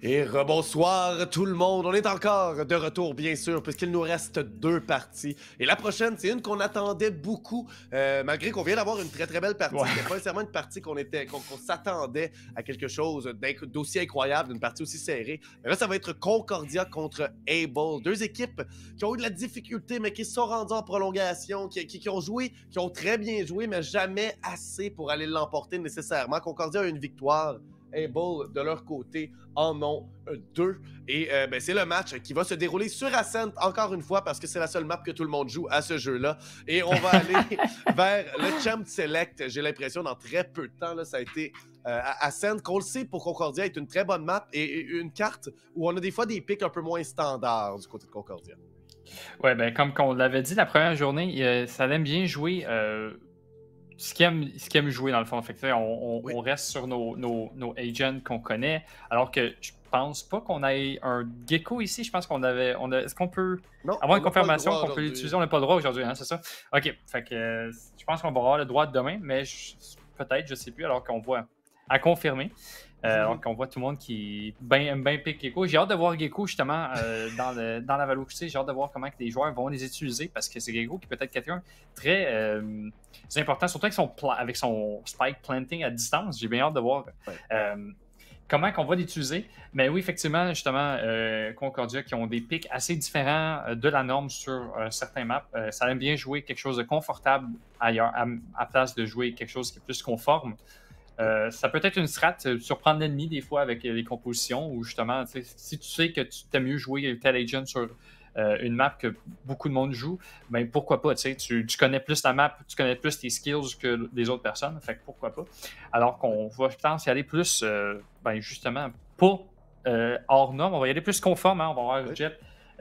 Et rebonsoir tout le monde, on est encore de retour bien sûr puisqu'il nous reste 2 parties. Et la prochaine, c'est une qu'on attendait beaucoup, malgré qu'on vient d'avoir une très très belle partie. C'était pas nécessairement une partie qu'on s'attendait à quelque chose d'aussi incroyable, d'une partie aussi serrée. Mais là, ça va être Concordia contre Able. 2 équipes qui ont eu de la difficulté, mais qui se sont rendues en prolongation, qui ont joué, qui ont très bien joué, mais jamais assez pour aller l'emporter nécessairement. Concordia a une victoire. Able, de leur côté, en ont 2. Et c'est le match qui va se dérouler sur Ascent, encore une fois, parce que c'est la seule map que tout le monde joue à ce jeu-là. Et on va aller vers le Champ Select, j'ai l'impression, dans très peu de temps. Là, ça a été Ascent, qu'on le sait pour Concordia, est une très bonne map et une carte où on a des fois des pics un peu moins standards du côté de Concordia. Ouais, ben comme on l'avait dit la première journée, ça aime bien jouer... Ce qui aime jouer dans le fond. Fait que, on reste sur nos agents qu'on connaît, alors que je pense pas qu'on ait un gecko ici. Je pense qu'on avait. Est-ce qu'on peut avoir une confirmation qu'on peut l'utiliser? On n'a pas le droit aujourd'hui, hein, c'est ça? Ok. Fait que je pense qu'on va avoir le droit demain, mais peut-être, je sais plus, alors qu'on voit à confirmer. Alors qu'on voit tout le monde qui aime bien pick Gecko. J'ai hâte de voir Gecko justement dans la Velocity. J'ai hâte de voir comment que les joueurs vont les utiliser parce que c'est Gecko qui peut être quelqu'un très important, surtout avec son spike planting à distance. J'ai bien hâte de voir comment on va l'utiliser. Mais oui, effectivement, justement, Concordia qui ont des picks assez différents de la norme sur certains maps. Ça aime bien jouer quelque chose de confortable ailleurs, à place de jouer quelque chose qui est plus conforme. Ça peut être une strat, surprendre l'ennemi des fois avec les compositions ou justement, si tu sais que tu t'aimes mieux jouer tel agent sur une map que beaucoup de monde joue, ben pourquoi pas, tu connais plus la map, tu connais plus tes skills que les autres personnes, fait que pourquoi pas. Alors qu'on va, je pense, y aller plus, justement, pas hors norme, on va y aller plus conforme, hein, on va avoir Jet,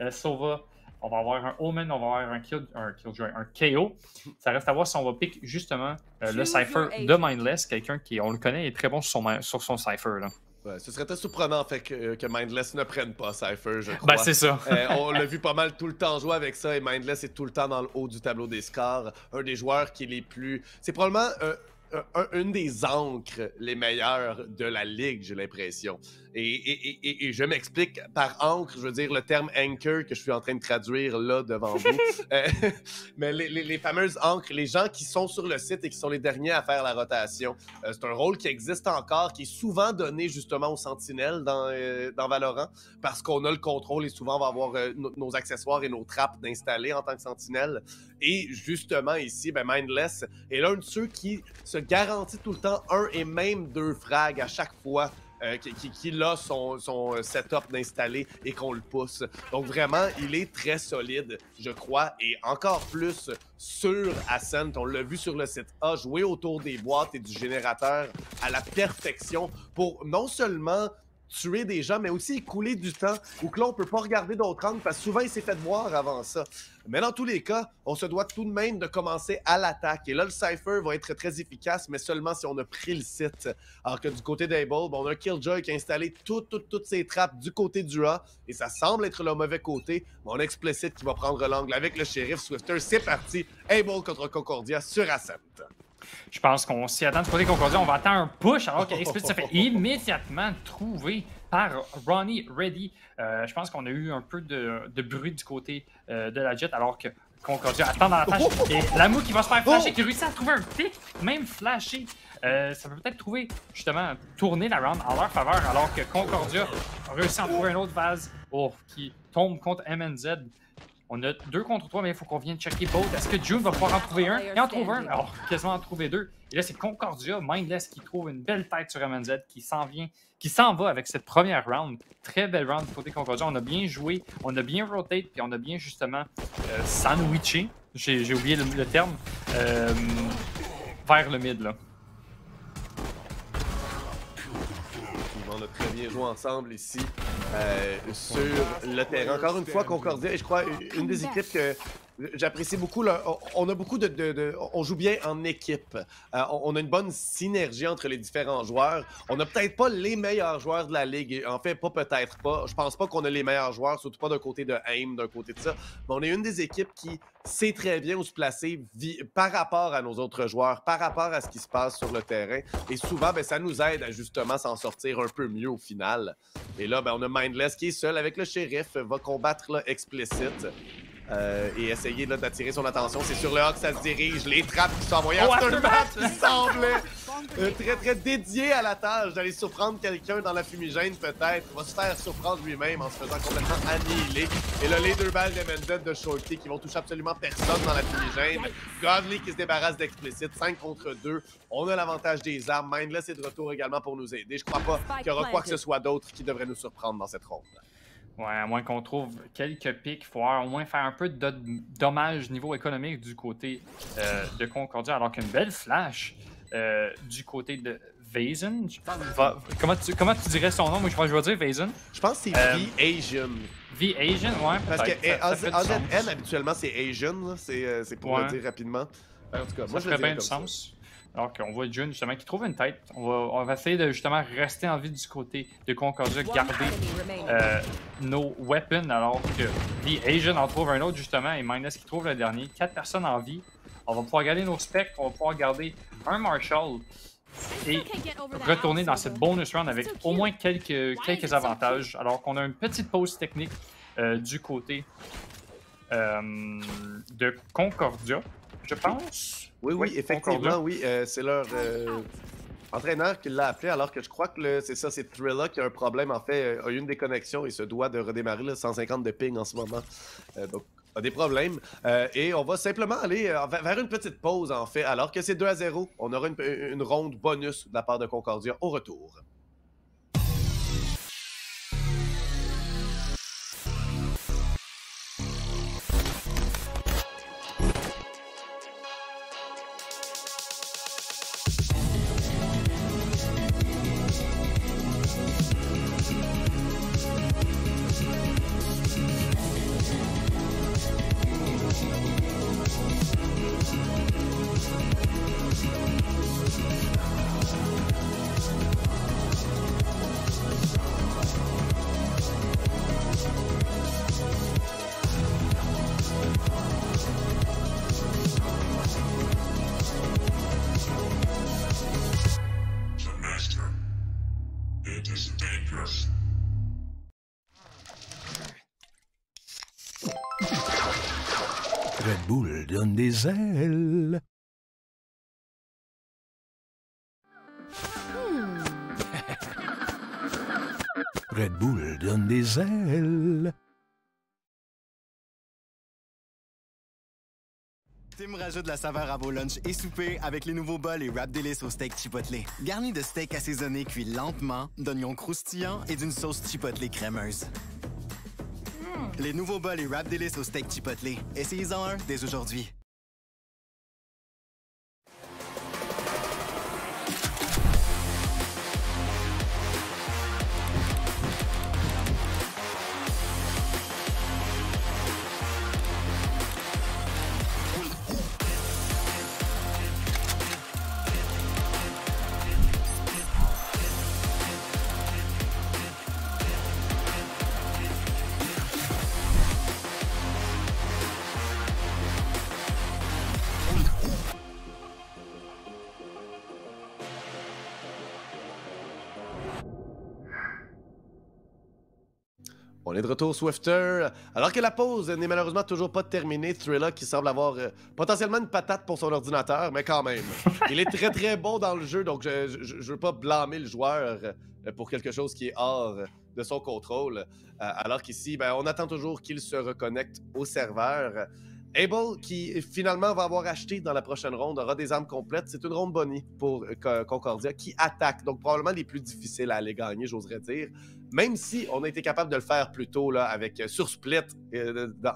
Sova, on va avoir un Omen, on va avoir un KO. Ça reste à voir si on va pick justement le Cypher de Mindless, quelqu'un qui, on le connaît, est très bon sur son Cypher. Là. Ouais, ce serait très surprenant en fait que Mindless ne prenne pas Cypher, je crois. Ben, c'est ça. On l'a vu pas mal tout le temps jouer avec ça et Mindless est tout le temps dans le haut du tableau des scores. Un des joueurs qui est les plus... C'est probablement une des ancres les meilleures de la ligue, j'ai l'impression. Et je m'explique par ancre, je veux dire le terme anchor que je suis en train de traduire là devant vous. Mais les fameuses ancres, les gens qui sont sur le site et qui sont les derniers à faire la rotation. C'est un rôle qui existe encore, qui est souvent donné justement aux sentinelles dans Valorant, parce qu'on a le contrôle et souvent on va avoir nos accessoires et nos trappes d'installer en tant que sentinelle. Et justement ici, Mindless est l'un de ceux qui se garantit tout le temps 1 et même 2 frags à chaque fois qu'il a son setup d'installer et qu'on le pousse. Donc vraiment, il est très solide, je crois, et encore plus sur Ascent. On l'a vu sur le site A, jouer autour des boîtes et du générateur à la perfection pour non seulement tuer des gens, mais aussi écouler du temps où que là, on peut pas regarder d'autres angles parce que souvent, il s'est fait voir avant ça. Mais dans tous les cas, on se doit tout de même de commencer à l'attaque. Et là, le Cypher va être très efficace, mais seulement si on a pris le site. Alors que du côté d'Able, on a un Killjoy qui a installé toutes ses trappes du côté du A, et ça semble être le mauvais côté. Mais on a Explicit qui va prendre l'angle avec le shérif Swifter. C'est parti, Able contre Concordia sur Ascent. Je pense qu'on s'y attend du côté Concordia. On va attendre un push alors qu'Explicit se fait immédiatement trouver par Ronnie Ready. Je pense qu'on a eu un peu de bruit du côté de la Jet alors que Concordia attend dans la flash. Et Lamou qui va se faire flasher, qui réussit à trouver un pic, même flashé. Ça peut peut-être trouver, justement, tourner la round en leur faveur alors que Concordia a réussi à en trouver un autre vase qui tombe contre MNZ. On a 2 contre 3, mais il faut qu'on vienne checker both. Est-ce que June va pouvoir en trouver un? Et en trouve un. Alors, quasiment en trouver 2. Et là, c'est Concordia, Mindless, qui trouve une belle tête sur MNZ, qui s'en va avec cette première round. Très belle round du côté Concordia. On a bien joué, on a bien rotate, puis on a bien, justement, sandwiché. J'ai oublié le terme. Vers le mid, là. On a très bien joué ensemble ici sur le terrain. Encore une fois, Concordia est, je crois, une des équipes J'apprécie beaucoup. On a beaucoup on joue bien en équipe. On a une bonne synergie entre les différents joueurs. On n'a peut-être pas les meilleurs joueurs de la ligue. En fait, pas peut-être pas. Je pense pas qu'on a les meilleurs joueurs, surtout pas d'un côté de AIM, d'un côté de ça. Mais on est une des équipes qui sait très bien où se placer par rapport à nos autres joueurs, par rapport à ce qui se passe sur le terrain. Et souvent, ben, ça nous aide à justement s'en sortir un peu mieux au final. Et là, ben, on a Mindless qui est seul avec le shérif, va combattre là, Explicit. Et essayer d'attirer son attention. C'est sur le A que ça se dirige. Les trappes qui sont envoyées. Aftermath qui semblait très, très dédié à la tâche d'aller surprendre quelqu'un dans la fumigène, peut-être. Il va se faire surprendre lui-même en se faisant complètement annihiler. Et là, les 2 balles de Mended de Shorty qui vont toucher absolument personne dans la fumigène. Godly qui se débarrasse d'Explicit. 5 contre 2. On a l'avantage des armes. Mindless est de retour également pour nous aider. Je crois pas qu'il y aura quoi que ce soit d'autre qui devrait nous surprendre dans cette ronde. Ouais, à moins qu'on trouve quelques pics, il faut au moins faire un peu de dommages niveau économique du côté de Concordia, alors qu'une belle flash du côté de Vazen. Comment tu dirais son nom? Moi, je pense que je vais dire Vazen. Je pense que c'est V-Asian. V-Asian, ouais. Parce que N, habituellement, c'est Asian. C'est pour le dire rapidement. En tout cas, moi, je le dirais bien du sens. Alors qu'on voit Jun justement qui trouve une tête. On va essayer de justement rester en vie du côté de Concordia, garder nos weapons alors que The Asian en trouve un autre justement et Mindless qui trouve le dernier. 4 personnes en vie. On va pouvoir garder nos specs, on va pouvoir garder un Marshall et retourner dans cette bonus round avec au moins quelques avantages. Alors qu'on a une petite pause technique du côté de Concordia, je pense. Oui, effectivement, oui. C'est leur entraîneur qui l'a appelé, alors que je crois que c'est Thrilla qui a un problème, en fait, a eu une déconnexion et se doit de redémarrer le 150 de ping en ce moment. Donc, a des problèmes. Et on va simplement aller vers une petite pause, en fait, alors que c'est 2-0. On aura une ronde bonus de la part de Concordia au retour. Red Bull donne des ailes. Red Bull donne des ailes. Tim rajoute de la saveur à vos lunchs et soupers avec les nouveaux bols et wrap délices au steak chipotle. Garnis de steak assaisonné cuit lentement, d'oignons croustillants et d'une sauce chipotle crémeuse. Les nouveaux bols et wrap délices au steak chipotle. Essayez-en un dès aujourd'hui. On est de retour, Swifter. Alors que la pause n'est malheureusement toujours pas terminée, Thrilla qui semble avoir potentiellement une patate pour son ordinateur, mais quand même. Il est très très bon dans le jeu, donc je veux pas blâmer le joueur pour quelque chose qui est hors de son contrôle. Alors qu'ici, ben, on attend toujours qu'il se reconnecte au serveur. Able, qui finalement va avoir acheté dans la prochaine ronde, aura des armes complètes. C'est une ronde bonnie pour Concordia, qui attaque. Donc, probablement les plus difficiles à aller gagner, j'oserais dire. Même si on a été capable de le faire plus tôt, là, avec sur Split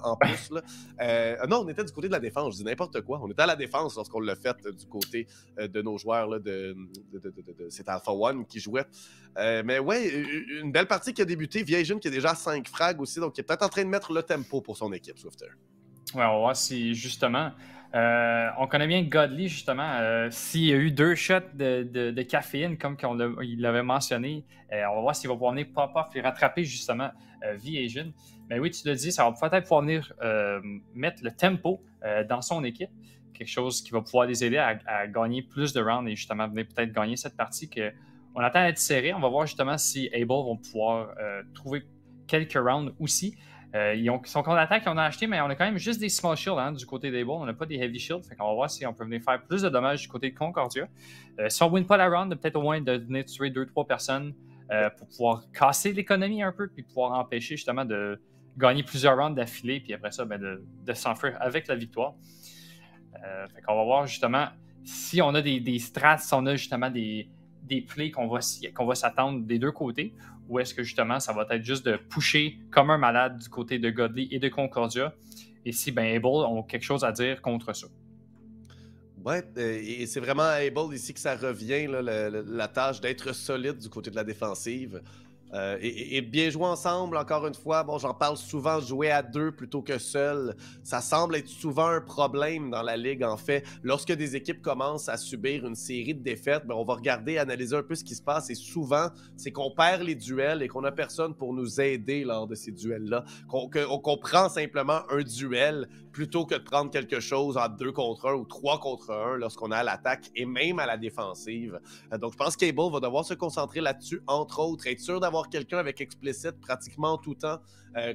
en plus. Là. Non, on était du côté de la défense. Je dis n'importe quoi. On était à la défense lorsqu'on l'a fait du côté de nos joueurs. Là, c'est Alpha One qui jouait. Mais ouais, une belle partie qui a débuté. Vieille jeune qui a déjà 5 frags aussi. Donc, il est peut-être en train de mettre le tempo pour son équipe, Swifter. Ouais, on va voir si justement. On connaît bien Godly, justement. S'il y a eu 2 shots de caféine, comme il l'avait mentionné, on va voir s'il va pouvoir venir pop-off et rattraper justement V-Asian. Mais oui, tu l'as dit, ça va peut-être pouvoir venir mettre le tempo dans son équipe. Quelque chose qui va pouvoir les aider à gagner plus de rounds et justement venir peut-être gagner cette partie qu'on attend à être serrée. On va voir justement si Able vont pouvoir trouver quelques rounds aussi. Son compte d'attaque, on a acheté, mais on a quand même juste des small shields du côté d'Able. On n'a pas des heavy shields. Fait qu'on va voir si on peut venir faire plus de dommages du côté de Concordia. Si on ne win pas la round, peut-être au moins de venir tuer 2-3 personnes pour pouvoir casser l'économie un peu puis pouvoir empêcher justement de gagner plusieurs rounds d'affilée puis après ça, de s'enfuir avec la victoire. Fait qu'on va voir justement si on a des strats, si on a justement des plays qu'on va s'attendre des deux côtés, ou est-ce que justement ça va être juste de pusher comme un malade du côté de Godly et de Concordia, et si Able ont quelque chose à dire contre ça. Ouais, et c'est vraiment à Able ici que ça revient, là, la tâche d'être solide du côté de la défensive. Et bien jouer ensemble, encore une fois, bon, j'en parle souvent, jouer à 2 plutôt que seul, ça semble être souvent un problème dans la ligue, en fait. Lorsque des équipes commencent à subir une série de défaites, on va regarder, analyser un peu ce qui se passe, et souvent, c'est qu'on perd les duels et qu'on n'a personne pour nous aider lors de ces duels-là, qu'on prend simplement un duel plutôt que de prendre quelque chose en 2 contre 1 ou 3 contre 1 lorsqu'on a à l'attaque et même à la défensive. Donc, je pense qu'Able va devoir se concentrer là-dessus, entre autres, être sûr d'avoir quelqu'un avec Explicit pratiquement tout le temps.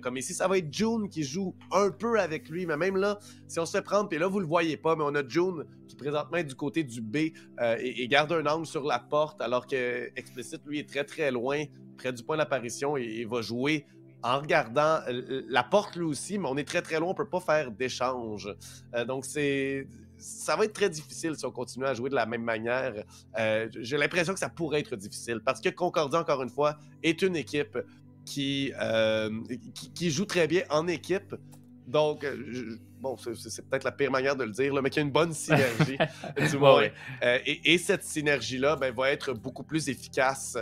Comme ici, ça va être June qui joue un peu avec lui, mais même là, si on se fait prendre, puis là, vous le voyez pas, mais on a June qui présentement est du côté du B et garde un angle sur la porte, alors que Explicit, lui, est très, très loin, près du point d'apparition, et va jouer en regardant la porte lui aussi, mais on est très très loin, on peut pas faire d'échange. Donc ça va être très difficile si on continue à jouer de la même manière. J'ai l'impression que ça pourrait être difficile parce que Concordia, encore une fois, est une équipe qui joue très bien en équipe. Donc, bon, c'est peut-être la pire manière de le dire, là, mais qui a une bonne synergie, du moins. Ouais. Et cette synergie-là va être beaucoup plus efficace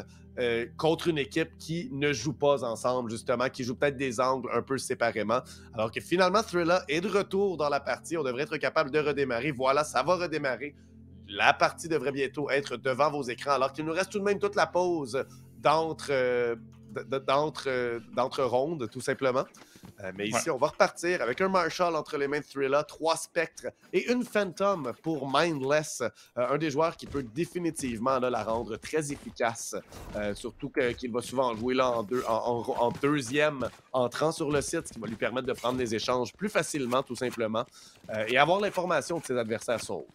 contre une équipe qui ne joue pas ensemble, justement, qui joue peut-être des angles un peu séparément. Alors que finalement, Thrilla est de retour dans la partie. On devrait être capable de redémarrer. Voilà, ça va redémarrer. La partie devrait bientôt être devant vos écrans, alors qu'il nous reste tout de même toute la pause d'entre rondes, tout simplement. Mais ici, on va repartir avec un Marshall entre les mains de Thrilla, 3 spectres et une Phantom pour Mindless. Un des joueurs qui peut définitivement là, la rendre très efficace. Surtout qu'il va souvent jouer là en deuxième entrant sur le site, ce qui va lui permettre de prendre les échanges plus facilement, tout simplement, et avoir l'information que ses adversaires sont.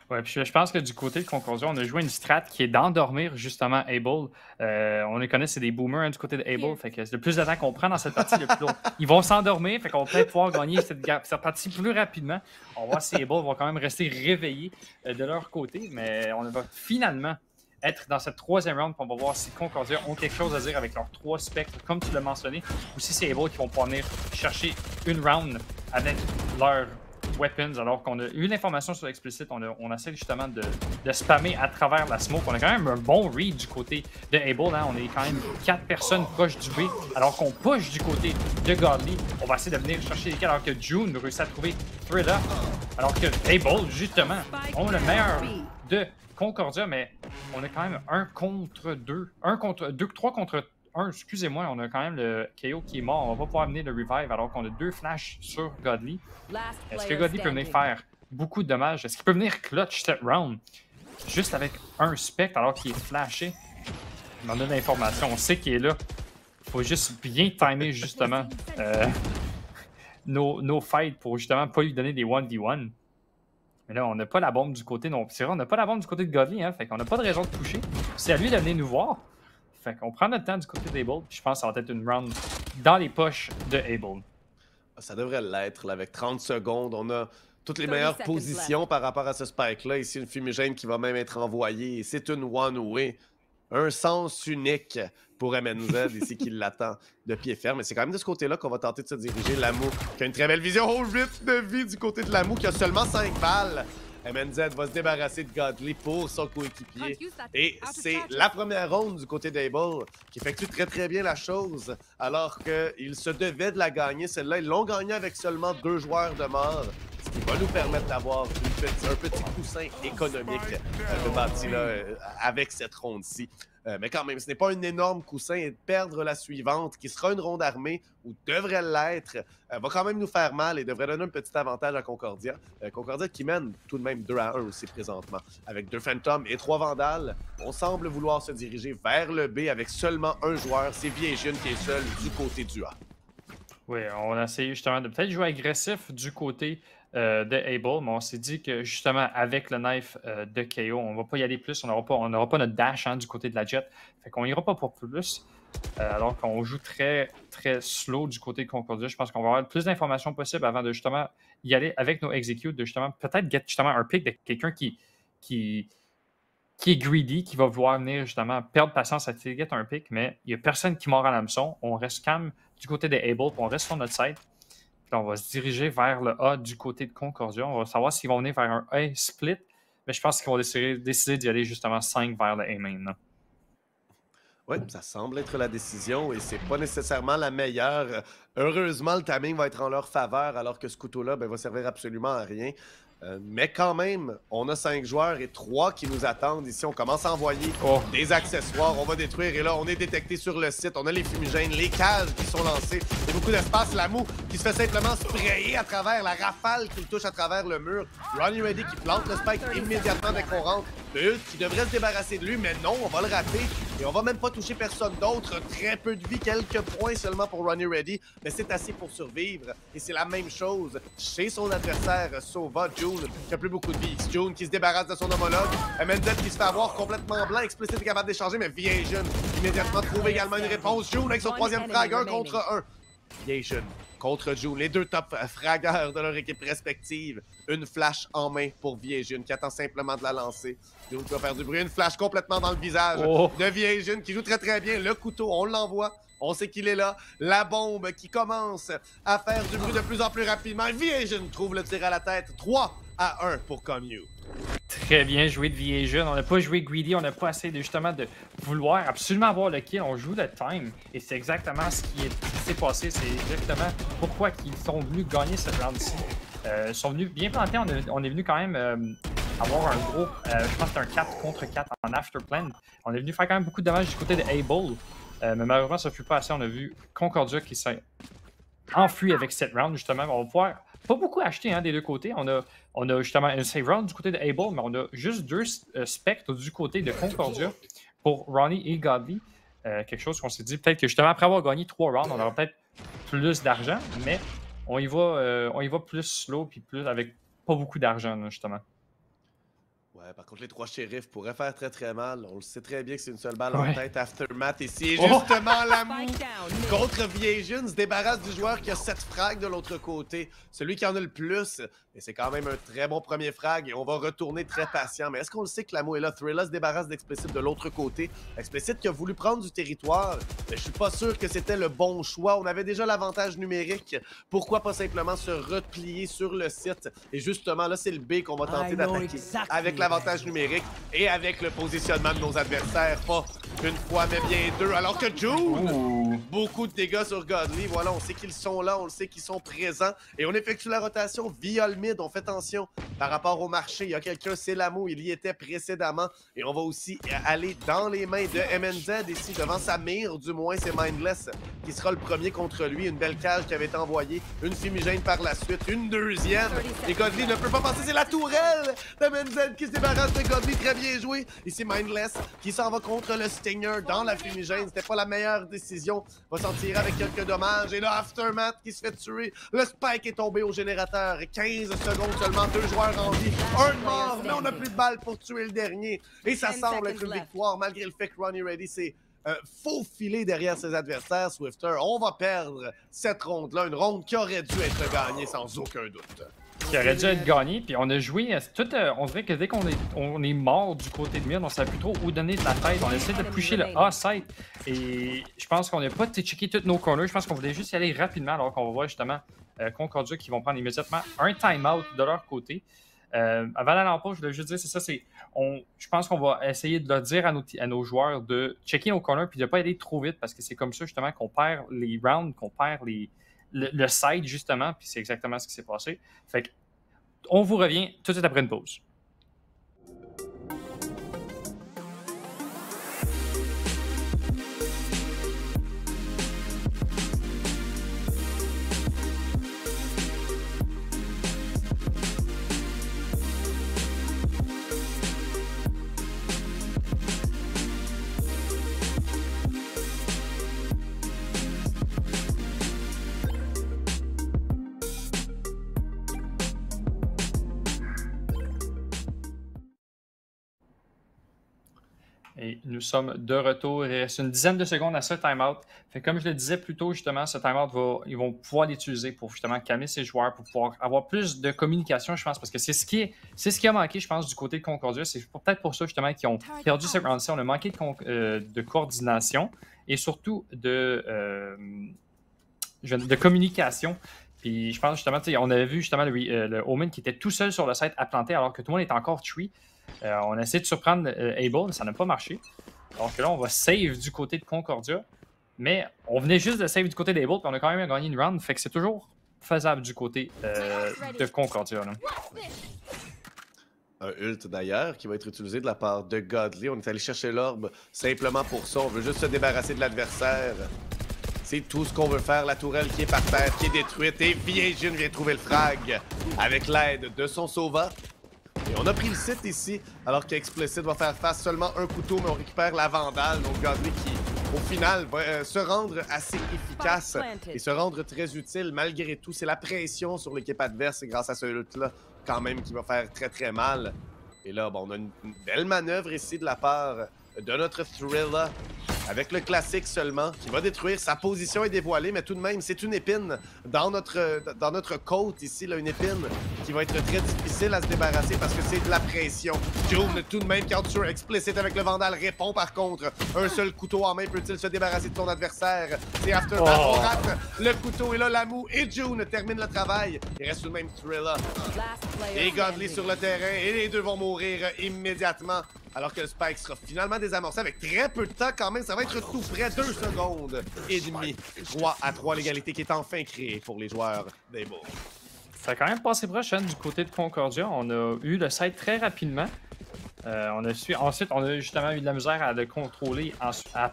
Ouais, puis je pense que du côté de Concordia, on a joué une strat qui est d'endormir justement Able. On les connaît, c'est des boomers du côté de Able. Fait que le plus de temps qu'on prend dans cette partie, le plus long. Ils vont s'endormir, fait qu'on va peut-être pouvoir gagner cette partie plus rapidement. On va voir si Able vont quand même rester réveillés de leur côté, mais on va finalement être dans cette 3e round, puis on va voir si Concordia ont quelque chose à dire avec leurs 3 spectres, comme tu l'as mentionné, ou si c'est Able qui vont pouvoir venir chercher une round avec leur weapons, alors qu'on a eu l'information sur Explicit, on essaie justement de spammer à travers la smoke. On a quand même un bon read du côté de Able, hein? On est quand même 4 personnes proches du B, alors qu'on push du côté de Godly. On va essayer de venir chercher les 4, alors que June réussit à trouver Thrilla, alors que Able, justement, ont le meilleur de Concordia, mais on a quand même 1 contre 2, 3 contre 1, excusez-moi, on a quand même le KO qui est mort. On va pas pouvoir amener le revive alors qu'on a 2 flashs sur Godly. Est-ce que Godly peut venir faire beaucoup de dommages? Est-ce qu'il peut venir clutch cette round juste avec un spectre alors qu'il est flashé? On en a l'information, on sait qu'il est là. Il faut juste bien timer justement nos fights pour justement pas lui donner des 1v1. Mais là, on n'a pas la bombe du côté non. C'est vrai, on n'a pas la bombe du côté de Godly, hein, fait qu'on n'a pas de raison de pusher. C'est à lui de venir nous voir. Fait qu'on prend notre temps du côté d'Able, puis je pense que ça va être une round dans les poches de Able. Ça devrait l'être, là, avec 30 secondes. On a toutes les meilleures positions par rapport à ce spike-là. Ici, une fumigène qui va même être envoyée. Et c'est une one-way. Un sens unique pour MNZ ici qui l'attend de pied ferme. Mais c'est quand même de ce côté-là qu'on va tenter de se diriger. Lamou qui a une très belle vision. Oh, 8 de vie du côté de Lamou qui a seulement 5 balles. MNZ va se débarrasser de Godly pour son coéquipier. Et c'est la première ronde du côté d'Able qui effectue très bien la chose, alors qu'ils se devaient de la gagner. Celle-là, ils l'ont gagnée avec seulement 2 joueurs de mort, ce qui va nous permettre d'avoir un petit coussin économique de bâti là, avec cette ronde-ci. Mais quand même, ce n'est pas un énorme coussin et de perdre la suivante, qui sera une ronde armée, ou devrait l'être, va quand même nous faire mal et devrait donner un petit avantage à Concordia. Concordia qui mène tout de même 2-1 aussi présentement. Avec 2 Phantoms et 3 Vandales, on semble vouloir se diriger vers le B avec seulement un joueur. C'est Viejun qui est seul du côté du A. Oui, on a essayé justement de peut-être jouer agressif du côté de Able, mais on s'est dit que justement avec le knife de KO, on va pas y aller plus, on n'aura pas notre dash du côté de la Jet, fait qu'on ira pas pour plus, alors qu'on joue très slow du côté de Concordia. Je pense qu'on va avoir le plus d'informations possible avant de justement y aller avec nos executes, de justement peut-être get justement un pick de quelqu'un qui est greedy, qui va vouloir venir justement perdre patience à get un pick, mais il n'y a personne qui mord à l'hameçon. On reste calme du côté de Able, puis on reste sur notre side. Puis on va se diriger vers le A du côté de Concordia. On va savoir s'ils vont venir vers un A split, mais je pense qu'ils vont décider d'y aller justement 5 vers le A main. Oui, ça semble être la décision et c'est pas nécessairement la meilleure. Heureusement, le timing va être en leur faveur alors que ce couteau-là va servir absolument à rien. Mais quand même, on a 5 joueurs et 3 qui nous attendent. Ici, on commence à envoyer des accessoires. On va détruire et là, on est détecté sur le site. On a les fumigènes, les cages qui sont lancées. Il y a beaucoup d'espace. Lamou qui se fait simplement sprayer à travers la rafale qui le touche à travers le mur. Ronnie Ready qui plante le spike immédiatement dès qu'on rentre. Le qui devrait se débarrasser de lui, mais non, on va le rater. Et on va même pas toucher personne d'autre. Très peu de vie, quelques points seulement pour Ronnie Ready. Mais c'est assez pour survivre. Et c'est la même chose chez son adversaire, Sova June, qui a plus beaucoup de vie. June qui se débarrasse de son homologue. MNZ qui se fait avoir complètement blanc. Explicit est capable d'échanger, mais Viejun immédiatement trouve également une réponse. June avec son 3e frag, 1 contre 1. Viejun contre June, les 2 top fraggeurs de leur équipe respective. Une flash en main pour Viejun qui attend simplement de la lancer. June qui va faire du bruit, une flash complètement dans le visage de Viejun qui joue très bien. Le couteau, on l'envoie. On sait qu'il est là. La bombe qui commence à faire du bruit de plus en plus rapidement. Viejun trouve le tir à la tête. 3-1 pour Commu. Très bien joué de Viejun. On n'a pas joué greedy, on n'a pas essayé de, justement de vouloir absolument avoir le kill. On joue le time et c'est exactement ce qui s'est passé. C'est exactement pourquoi ils sont venus gagner cette round-ci. Ils sont venus bien plantés. On est venu quand même avoir un gros, je pense que c'était un 4 contre 4 en afterplan. On est venu faire quand même beaucoup de dommages du côté de Able. Mais malheureusement, ça ne fut pas assez. On a vu Concordia qui s'est enfui avec cette round, justement. On va pouvoir pas beaucoup acheter des deux côtés. On a justement un save round du côté de Able, mais on a juste 2 spectres du côté de Concordia pour Ronnie et Godly. Quelque chose qu'on s'est dit, peut-être que justement, après avoir gagné 3 rounds, on aura peut-être plus d'argent, mais on y va plus slow puis plus avec pas beaucoup d'argent, justement. Ouais, par contre, les 3 shérifs pourraient faire très mal. On le sait très bien que c'est une seule balle en tête. Aftermath ici. Et justement, Lamou contre Viejun se débarrasse du joueur qui a 7 frags de l'autre côté. Celui qui en a le plus. Et c'est quand même un très bon premier frag. Et on va retourner très patient. Mais est-ce qu'on le sait que Lamou est là? Thrilla se débarrasse d'Explicit de l'autre côté. Explicit qui a voulu prendre du territoire. Mais je suis pas sûr que c'était le bon choix. On avait déjà l'avantage numérique. Pourquoi pas simplement se replier sur le site? Et justement, là, c'est le B qu'on va tenter d'attaquer. Avec l'avantage numérique et avec le positionnement de nos adversaires. Pas une fois, mais bien 2. Alors que June, beaucoup de dégâts sur Godly. Voilà, on sait qu'ils sont là, on le sait qu'ils sont présents. Et on effectue la rotation via le mid. On fait attention par rapport au marché. Il y a quelqu'un, c'est Lamou, il y était précédemment. Et on va aussi aller dans les mains de MNZ ici, devant sa mire, du moins, c'est Mindless qui sera le premier contre lui. Une belle cage qui avait été envoyée. Une fumigène par la suite, une deuxième. Et Godly ne peut pas passer, c'est la tourelle de MNZ qui se débarrasse de Godly, très bien joué. Ici Mindless qui s'en va contre le Stinger dans la fumigène. C'était pas la meilleure décision. Va s'en tirer avec quelques dommages. Et là, Aftermath qui se fait tuer. Le spike est tombé au générateur. 15 secondes seulement, 2 joueurs en vie. Un mort, mais on n'a plus de balles pour tuer le dernier. Et ça semble être une victoire malgré le fait que Ronnie Ready s'est faufilé derrière ses adversaires. Swifter, on va perdre cette ronde-là. Une ronde qui aurait dû être gagnée sans aucun doute. Qui aurait dû être gagné, puis on a joué on dirait que dès qu'on est mort du côté de mid, on ne savait plus trop où donner de la tête. On essaie de pusher le A-site et je pense qu'on n'a pas checké toutes nos corners. Je pense qu'on voulait juste y aller rapidement alors qu'on va voir justement Concordia qui vont prendre immédiatement un time-out de leur côté. Avant d'aller en pause, je voulais juste dire, c'est ça, je pense qu'on va essayer de le dire à nos joueurs de checker nos corners puis de ne pas aller trop vite parce que c'est comme ça justement qu'on perd les rounds, qu'on perd le side justement, puis c'est exactement ce qui s'est passé. Fait que, on vous revient tout de suite après une pause. Et nous sommes de retour. Il reste une dizaine de secondes à ce timeout. Fait comme je le disais plus tôt, justement, ce timeout, ils vont pouvoir l'utiliser pour justement calmer ces joueurs, pour pouvoir avoir plus de communication, je pense, parce que c'est ce qui a manqué, je pense, du côté de Concordia. C'est peut-être pour ça, justement, qu'ils ont perdu cette round-ci. On a manqué de coordination et surtout de communication. Puis je pense justement, on avait vu justement le Omen qui était tout seul sur le site à planter alors que tout le monde est encore tree. On a essayé de surprendre Able, mais ça n'a pas marché. Donc là, on va save du côté de Concordia. Mais on venait juste de save du côté d'Able, puis on a quand même gagné une round. Fait que c'est toujours faisable du côté de Concordia. Là. Un ult d'ailleurs qui va être utilisé de la part de Godly. On est allé chercher l'orbe simplement pour ça. On veut juste se débarrasser de l'adversaire. C'est tout ce qu'on veut faire. La tourelle qui est par terre, qui est détruite. Et Viejin vient trouver le frag avec l'aide de son Sova. Et on a pris le site ici, alors qu'Explicit va faire face seulement un couteau, mais on récupère la Vandale. Donc Godly qui, au final, va se rendre assez efficace et se rendre très utile malgré tout. C'est la pression sur l'équipe adverse et grâce à ce ult-là, quand même, qui va faire très très mal. Et là, bon, on a une belle manœuvre ici de la part de notre Thrilla. Avec le classique seulement, qui va détruire. Sa position est dévoilée, mais tout de même, c'est une épine dans notre côte ici, là, une épine qui va être très difficile à se débarrasser parce que c'est de la pression. June, tout de même, Counter Explicit avec le Vandal répond par contre. Un seul couteau en main peut-il se débarrasser de son adversaire? C'est Aftermath, on rate le couteau et là, Lamu et June terminent le travail. Il reste tout de même Thrilla et Godly sur le terrain et les deux vont mourir immédiatement. Alors que le Spike sera finalement désamorcé avec très peu de temps quand même. Ça va être tout près, 2 secondes et demie. 3-3, l'égalité qui est enfin créée pour les joueurs des Bulls. Ça a quand même passé prochaine du côté de Concordia. On a eu le site très rapidement. Ensuite, on a justement eu de la misère à le contrôler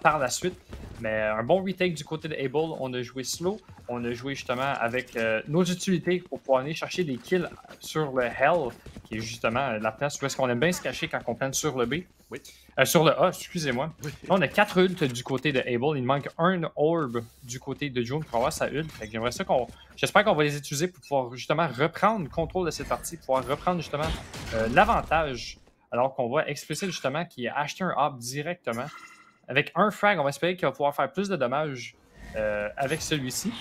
par la suite. Mais un bon retake du côté de Able. On a joué slow. On a joué justement avec nos utilités pour pouvoir aller chercher des kills sur le Hell, qui est justement la place où est-ce qu'on aime bien se cacher quand on plane sur le B. Oui. Sur le A, excusez-moi. Oui. Là, on a 4 ults du côté de Able. Il manque un orb du côté de June pour avoir sa ult. J'espère qu'on va les utiliser pour pouvoir justement reprendre le contrôle de cette partie, pouvoir reprendre justement l'avantage. Alors qu'on voit Explicit justement qui a acheté un hop directement. Avec un frag, on va espérer qu'il va pouvoir faire plus de dommages avec celui-ci.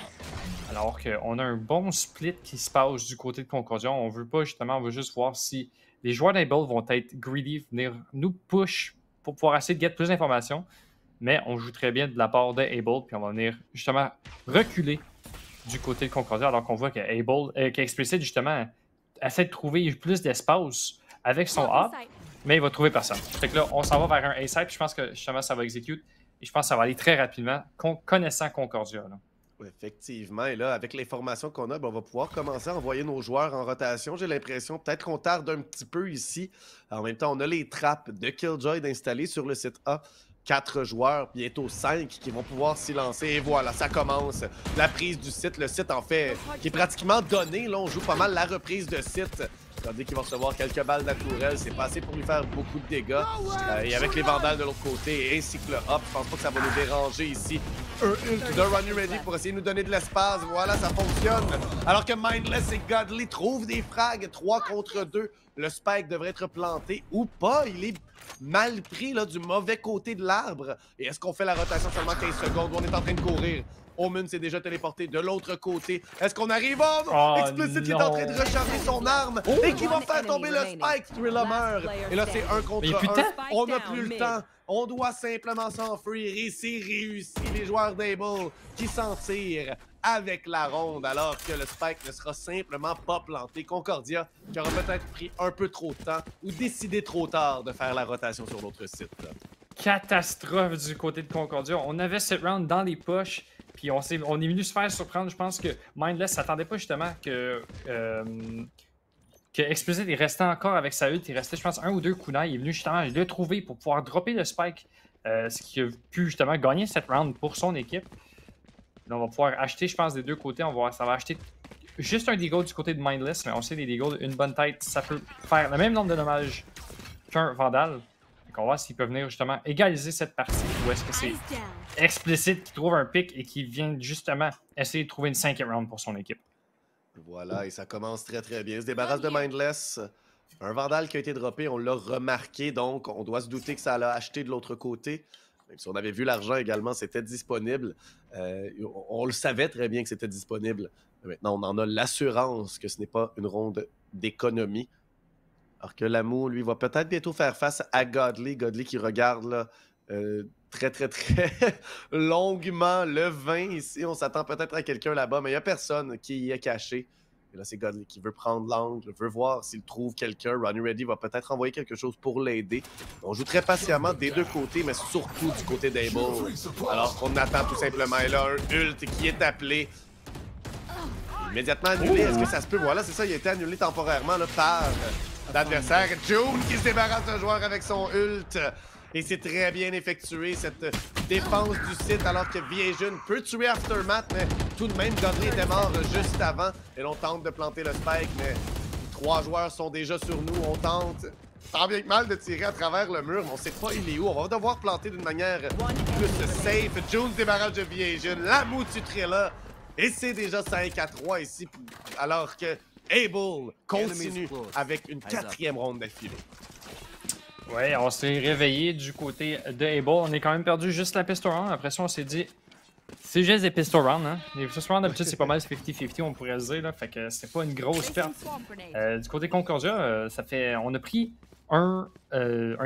Alors qu'on a un bon split qui se passe du côté de Concordia. On veut pas justement, on veut juste voir si les joueurs d'Able vont être greedy, venir nous push pour pouvoir essayer de get plus d'informations. Mais on joue très bien de la part d'Able, puis on va venir justement reculer du côté de Concordia, alors qu'on voit qu'Explicit justement essaie de trouver plus d'espace avec son hop, mais il va trouver personne. Fait que là, on s'en va vers un A-side, puis je pense que justement ça va execute, et je pense que ça va aller très rapidement, connaissant Concordia. Là. Oui, effectivement, et là, avec l'information qu'on a, on va pouvoir commencer à envoyer nos joueurs en rotation. J'ai l'impression, peut-être qu'on tarde un petit peu ici. En même temps, on a les trappes de Killjoy d'installer sur le site A. 4 joueurs, bientôt 5 qui vont pouvoir s'y lancer. Et voilà, ça commence. La prise du site. Le site, en fait, qui est pratiquement donné. Là, on joue pas mal la reprise de site. Tandis qu'il va recevoir quelques balles de la tourelle. C'est pas assez pour lui faire beaucoup de dégâts. Et avec les vandales de l'autre côté, ainsi que le hop, je pense pas que ça va nous déranger ici. Un ult de Runny Ready pour essayer de nous donner de l'espace. Voilà, ça fonctionne. Alors que Mindless et Godly trouvent des frags. 3 contre 2. Le spike devrait être planté ou pas. Il est mal pris là, du mauvais côté de l'arbre. Et est-ce qu'on fait la rotation seulement 15 secondes? On est en train de courir. Omen s'est déjà téléporté de l'autre côté. Est-ce qu'on arrive? Explicit qui est en train de recharger son arme et qui va faire tomber le spike. Thrilla meurt. Et là, c'est 1 contre 1. On n'a plus le temps. On doit simplement s'enfuir et c'est réussi. Les joueurs d'Able qui s'en tirent avec la ronde, alors que le spike ne sera simplement pas planté. Concordia qui aura peut-être pris un peu trop de temps ou décidé trop tard de faire la rotation sur l'autre site. Catastrophe du côté de Concordia. On avait cette round dans les poches, puis on est venu se faire surprendre. Je pense que Mindless s'attendait pas justement que Explicit est resté encore avec sa ult. Il restait, je pense, 1 ou 2 kunai. Il est venu justement le trouver pour pouvoir dropper le spike, ce qui a pu justement gagner cette round pour son équipe. Là, on va pouvoir acheter, je pense, des deux côtés. On va voir, ça va acheter juste un deagle du côté de Mindless, mais on sait les deagles, une bonne tête, ça peut faire le même nombre de dommages qu'un Vandal. Donc on va voir s'il peut venir justement égaliser cette partie, ou est-ce que c'est Explicit qui trouve un pick et qui vient justement essayer de trouver une 5e round pour son équipe. Voilà, et ça commence très très bien. Il se débarrasse de Mindless. Un Vandal qui a été droppé, on l'a remarqué, donc on doit se douter que ça l'a acheté de l'autre côté. Même si on avait vu l'argent également, c'était disponible. On le savait très bien que c'était disponible. Mais maintenant, on en a l'assurance que ce n'est pas une ronde d'économie. Alors que Lamu, lui, va peut-être bientôt faire face à Godly. Godly qui regarde là, très, très, très longuement le 20 ici. On s'attend peut-être à quelqu'un là-bas, mais il n'y a personne qui y est caché. Et là, c'est Godly qui veut prendre l'angle, veut voir s'il trouve quelqu'un. Ronnie Reddy va peut-être envoyer quelque chose pour l'aider. On joue très patiemment des deux côtés, mais surtout du côté d'Able. Alors qu'on attend tout simplement. Et là, un ult qui est appelé. Immédiatement annulé. Est-ce que ça se peut? Voilà, c'est ça, il a été annulé temporairement là, par l'adversaire. June qui se débarrasse d'un joueur avec son ult. Et c'est très bien effectué, cette défense du site, alors que Vision peut tuer Aftermath, mais tout de même, Godly était mort juste avant. Et l'on tente de planter le spike, mais 3 joueurs sont déjà sur nous. On tente, tant bien que mal, de tirer à travers le mur, mais on sait pas il est où. On va devoir planter d'une manière plus safe. June débarrage de Vision, Lamu tue Trilla. Et c'est déjà 5-3 ici, alors que Able continue avec une 4e ronde d'affilée. Ouais, on s'est réveillé du côté de Able. On est quand même perdu juste la pistol round. Après ça, on s'est dit, c'est juste des pistol round. Hein? Les pistol round, d'habitude, c'est pas mal 50-50, on pourrait se dire. Là. Fait que c'est pas une grosse perte. Du côté Concordia, ça fait, on a pris un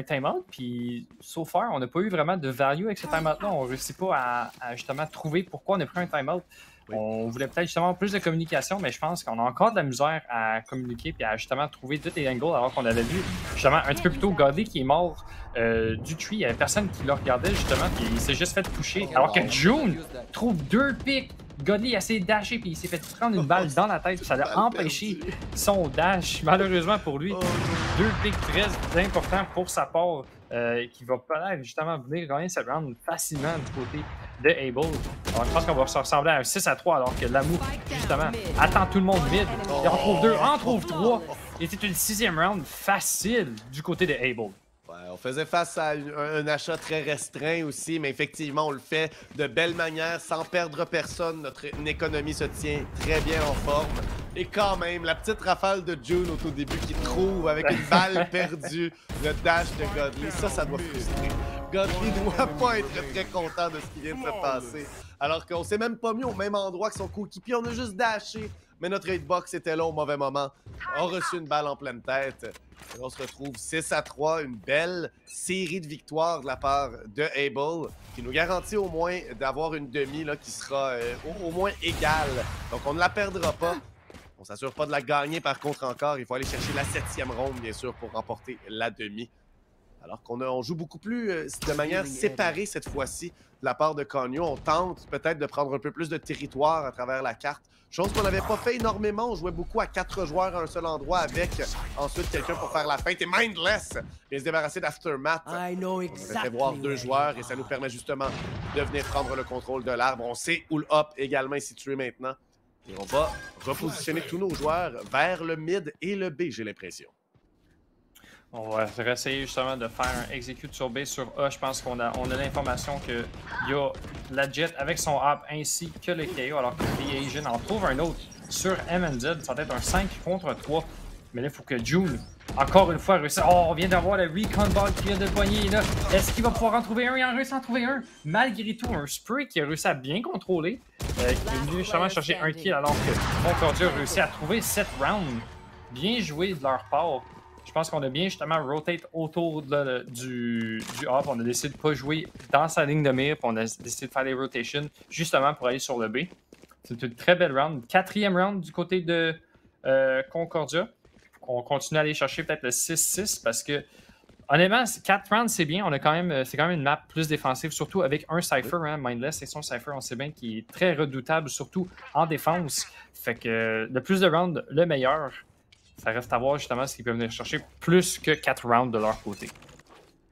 timeout. Puis, so far, on n'a pas eu vraiment de value avec ce timeout-là. On réussit pas à justement trouver pourquoi on a pris un timeout. Oui. On voulait peut-être justement plus de communication, mais je pense qu'on a encore de la misère à communiquer et à justement trouver tous les angles, alors qu'on avait vu justement un petit peu plus tôt Godly qui est mort du tree. Il n'y avait personne qui le regardait justement, puis il s'est juste fait toucher. Alors que June trouve 2 picks. Godly a essayé de dasher, puis il s'est fait prendre une balle dans la tête. Ça l'a empêché son dash, malheureusement pour lui. 2 picks très importants pour sa part, qui va peut-être justement venir gagner cette round facilement du côté de Able. Alors, je pense qu'on va se ressembler à un 6-3, alors que Lamu, justement, attend tout le monde mid. Il en trouve 2, en trouve 3. Et c'est une 6e round facile du côté de Able. Ouais, on faisait face à un achat très restreint aussi, mais effectivement, on le fait de belle manière, sans perdre personne. Notre économie se tient très bien en forme. Et quand même, la petite rafale de June au tout début qui trouve avec une balle perdue le dash de Godly, ça doit frustrer. Godly ne doit pas être très content de ce qui vient de se passer. Alors qu'on s'est même pas mis au même endroit que son coéquipier, on a juste dashé. Mais notre hitbox était là au mauvais moment. On a reçu une balle en pleine tête. Et on se retrouve 6-3, une belle série de victoires de la part de Able, qui nous garantit au moins d'avoir une demi là, qui sera au moins égale. Donc on ne la perdra pas. On s'assure pas de la gagner par contre encore. Il faut aller chercher la 7e ronde, bien sûr, pour remporter la demi. Alors qu'on joue beaucoup plus de manière séparée cette fois-ci de la part de Konyo. On tente peut-être de prendre un peu plus de territoire à travers la carte. Chose qu'on n'avait pas fait énormément. On jouait beaucoup à 4 joueurs à un seul endroit avec ensuite quelqu'un pour faire la feinte. Et Mindless vient se débarrasser d'Aftermath. On avait fait voir 2 joueurs et ça nous permet justement de venir prendre le contrôle de l'arbre. On sait où le hop également est situé maintenant. Et on va repositionner tous nos joueurs vers le mid et le B, j'ai l'impression. On va essayer justement de faire un execute sur B sur A. Je pense qu'on a l'information qu'il y a la Jet avec son hop ainsi que le KO, alors que The Asian en trouve un autre sur MNZ. Ça va être un 5 contre 3. Mais là, il faut que June, encore une fois, réussisse. Oh, on vient d'avoir le Recon Ball qui vient de poigner là. Est-ce qu'il va pouvoir en trouver un? Il en réussit à en trouver un. Malgré tout, un spray qui a réussi à bien contrôler. Qui est venu justement chercher un kill, alors que Concordia a réussi à trouver 7 rounds. Bien joué de leur part. Je pense qu'on a bien justement rotate autour du hop. On a décidé de ne pas jouer dans sa ligne de mire. Puis on a décidé de faire des rotations justement pour aller sur le B. C'est une très belle round. 4e round du côté de Concordia. On continue à aller chercher peut-être le 6-6 parce que, honnêtement, 4 rounds, c'est bien. C'est quand même une map plus défensive, surtout avec un Cypher. Hein, Mindless et son Cypher, on sait bien qu'il est très redoutable, surtout en défense. Fait que le plus de rounds, le meilleur. Ça reste à voir justement ce qu'ils peuvent venir chercher plus que 4 rounds de leur côté.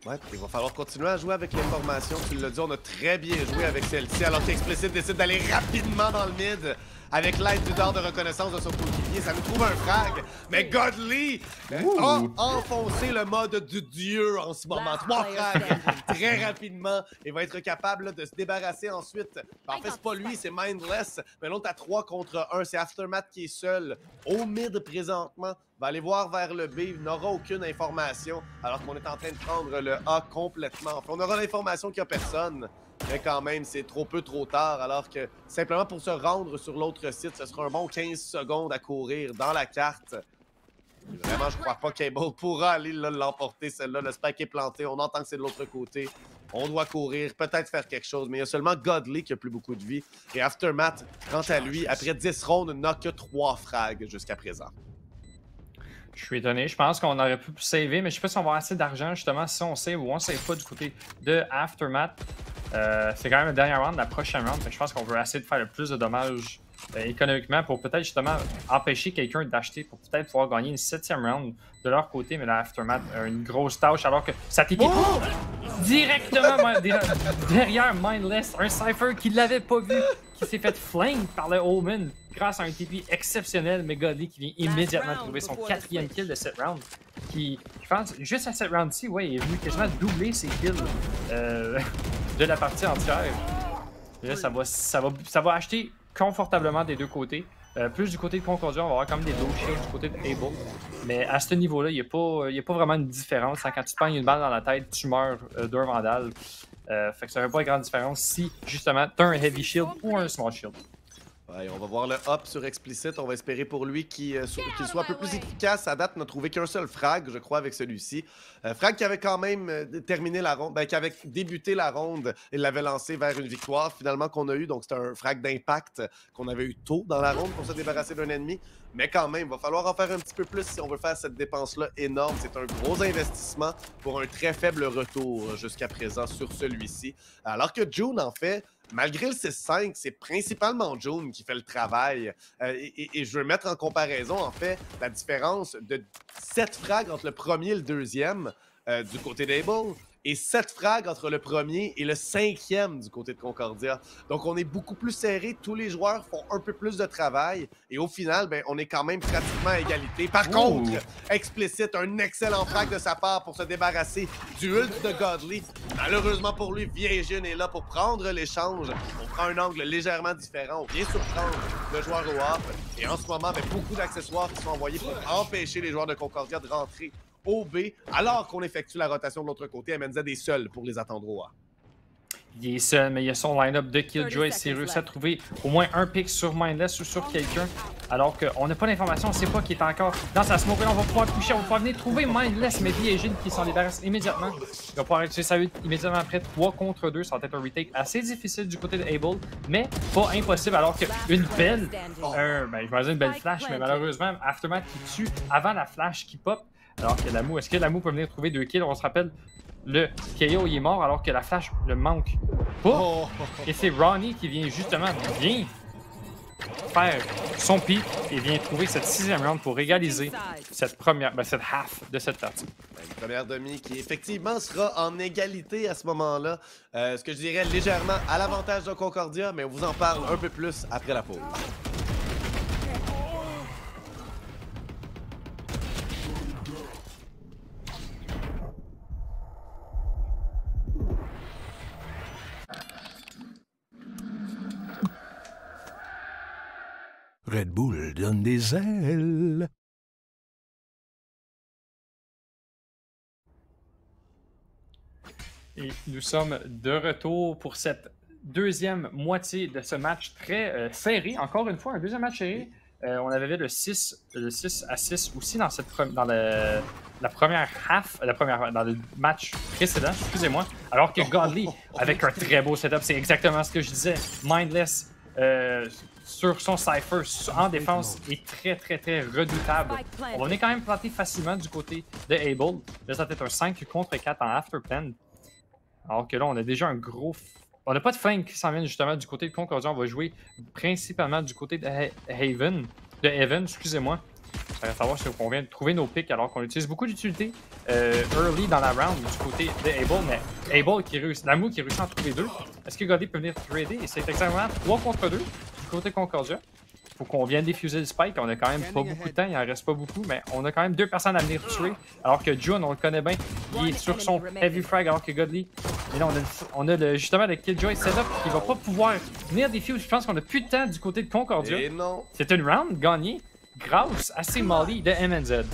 Ouais, il va falloir continuer à jouer avec les formations. Tu l'as dit, on a très bien joué avec celle-ci, alors qu'Explicit décide d'aller rapidement dans le mid avec l'aide du dard de reconnaissance de son coéquipier. Ça nous trouve un frag, mais Godly a enfoncé le mode du dieu en ce moment. 3 frags très rapidement et va être capable là, de se débarrasser ensuite. En fait, c'est pas lui, c'est Mindless, mais l'autre à 3 contre 1. C'est Aftermath qui est seul au mid présentement. Va aller voir vers le B, il n'aura aucune information, alors qu'on est en train de prendre le A complètement. Enfin, on aura l'information qu'il n'y a personne, mais quand même, c'est trop peu, trop tard, alors que simplement pour se rendre sur l'autre site, ce sera un bon 15 secondes à courir dans la carte. Et vraiment, je crois pas qu'Able pourra aller l'emporter, celle-là. Le spike est planté, on entend que c'est de l'autre côté. On doit courir, peut-être faire quelque chose, mais il y a seulement Godly qui a plus beaucoup de vie. Et Aftermath, quant à lui, après 10 rondes, n'a que 3 frags jusqu'à présent. Je suis étonné. Je pense qu'on aurait pu saver, mais je sais pas si on va avoir assez d'argent justement si on save ou on save pas du côté de Aftermath. C'est quand même le dernier round, la prochaine round. Je pense qu'on veut essayer de faire le plus de dommages économiquement pour peut-être justement empêcher quelqu'un d'acheter pour peut-être pouvoir gagner une 7e round de leur côté. Mais là, Aftermath a une grosse tâche alors que ça pique directement derrière Mindless. Un Cypher qui l'avait pas vu, qui s'est fait flingue par le Omen grâce à un TP exceptionnel, mais Godly qui vient immédiatement trouver son 4e kill de cette round. Qui, je pense, juste à cette round-ci, ouais, il est venu quasiment doubler ses kills de la partie entière. Et là, ça va acheter confortablement des deux côtés. Plus du côté de Concordia, on va avoir comme des low shields du côté de Able. Mais à ce niveau-là, il n'y a pas vraiment une différence. Quand tu te pognes une balle dans la tête, tu meurs d'un vandal. Fait que ça ne fait pas une grande différence si, justement, tu as un heavy shield ou un small shield. Ouais, on va voir le up sur Explicit. On va espérer pour lui qu'il soit un peu plus efficace. À date, on n'a trouvé qu'un seul frag, je crois, avec celui-ci. Frag qui avait quand même terminé la ronde, qui avait débuté la ronde et l'avait lancé vers une victoire, finalement, qu'on a eu. Donc, c'était un frag d'impact qu'on avait eu tôt dans la ronde pour se débarrasser d'un ennemi. Mais quand même, il va falloir en faire un petit peu plus si on veut faire cette dépense-là énorme. C'est un gros investissement pour un très faible retour jusqu'à présent sur celui-ci. Alors que June, en fait, malgré le 6-5, c'est principalement June qui fait le travail. Et je veux mettre en comparaison, en fait, la différence de 7 frags entre le premier et le deuxième du côté d'Able et 7 frags entre le premier et le 5e du côté de Concordia. Donc, on est beaucoup plus serré. Tous les joueurs font un peu plus de travail. Et au final, ben, on est quand même pratiquement à égalité. Par contre, Explicit, un excellent frag de sa part pour se débarrasser du ult de Godly. Malheureusement pour lui, Viejin est là pour prendre l'échange. On prend un angle légèrement différent. On vient surprendre le joueur au hop. Et en ce moment, ben, beaucoup d'accessoires qui sont envoyés pour empêcher les joueurs de Concordia de rentrer au B, alors qu'on effectue la rotation de l'autre côté. MNZ est seul pour les attendre au A. Il est seul, mais il y a son line-up de Killjoy. C'est réussi à trouver au moins un pick sur Mindless ou sur quelqu'un. Alors qu'on n'a pas d'informations, on ne sait pas qu'il est encore dans sa smoke. Là, on va pouvoir toucher, on va pouvoir venir trouver Mindless, mais Viejin qui s'en débarrasse immédiatement. Il va pouvoir utiliser sa ult immédiatement après 3 contre 2. Ça va être un retake assez difficile du côté de Able, mais pas impossible. Alors qu'une belle, je vais dire une belle flash, mais malheureusement, Aftermath qui tue avant la flash qui pop. Alors que Lamu, est-ce que Lamu peut venir trouver 2 kills? On se rappelle, le KO il est mort alors que la flash le manque pas. Et c'est Ronnie qui vient justement bien faire son pick et vient trouver cette 6e round pour égaliser cette cette half de cette partie. Une première demi qui effectivement sera en égalité à ce moment-là. Ce que je dirais légèrement à l'avantage de Concordia, mais on vous en parle un peu plus après la pause. Red Bull donne des ailes. Et nous sommes de retour pour cette deuxième moitié de ce match très serré. Encore une fois, un deuxième match serré. On avait vu le 6 à 6 aussi dans la première half, dans le match précédent, excusez-moi. Alors que Godly, avec un très beau setup, c'est exactement ce que je disais. Mindless sur son Cypher en défense est très redoutable. On va venir quand même planter facilement du côté de Able. Là, ça va être un 5 contre 4 en afterplan. Alors que là, on a déjà un gros... On n'a pas de flank qui s'en vient justement du côté de Concordia. On va jouer principalement du côté de Heaven, excusez-moi. Il va falloir qu'on vient de trouver nos picks alors qu'on utilise beaucoup d'utilité early dans la round du côté de Able, mais Able qui réussit, Lamu qui réussit à en trouver 2. Est-ce que Godly peut venir trader? Et c'est exactement 3 contre 2 du côté Concordia. Faut qu'on vienne défuser le spike. On a quand même pas beaucoup de temps, il en reste pas beaucoup, mais on a quand même 2 personnes à venir tuer. Alors que June, on le connaît bien, il est sur son heavy frag alors que Godly. Et là, on a justement le Killjoy setup qui va pas pouvoir venir défuser. Je pense qu'on a plus de temps du côté de Concordia. Et non. C'est une round gagnée grâce à ces molly de MNZ.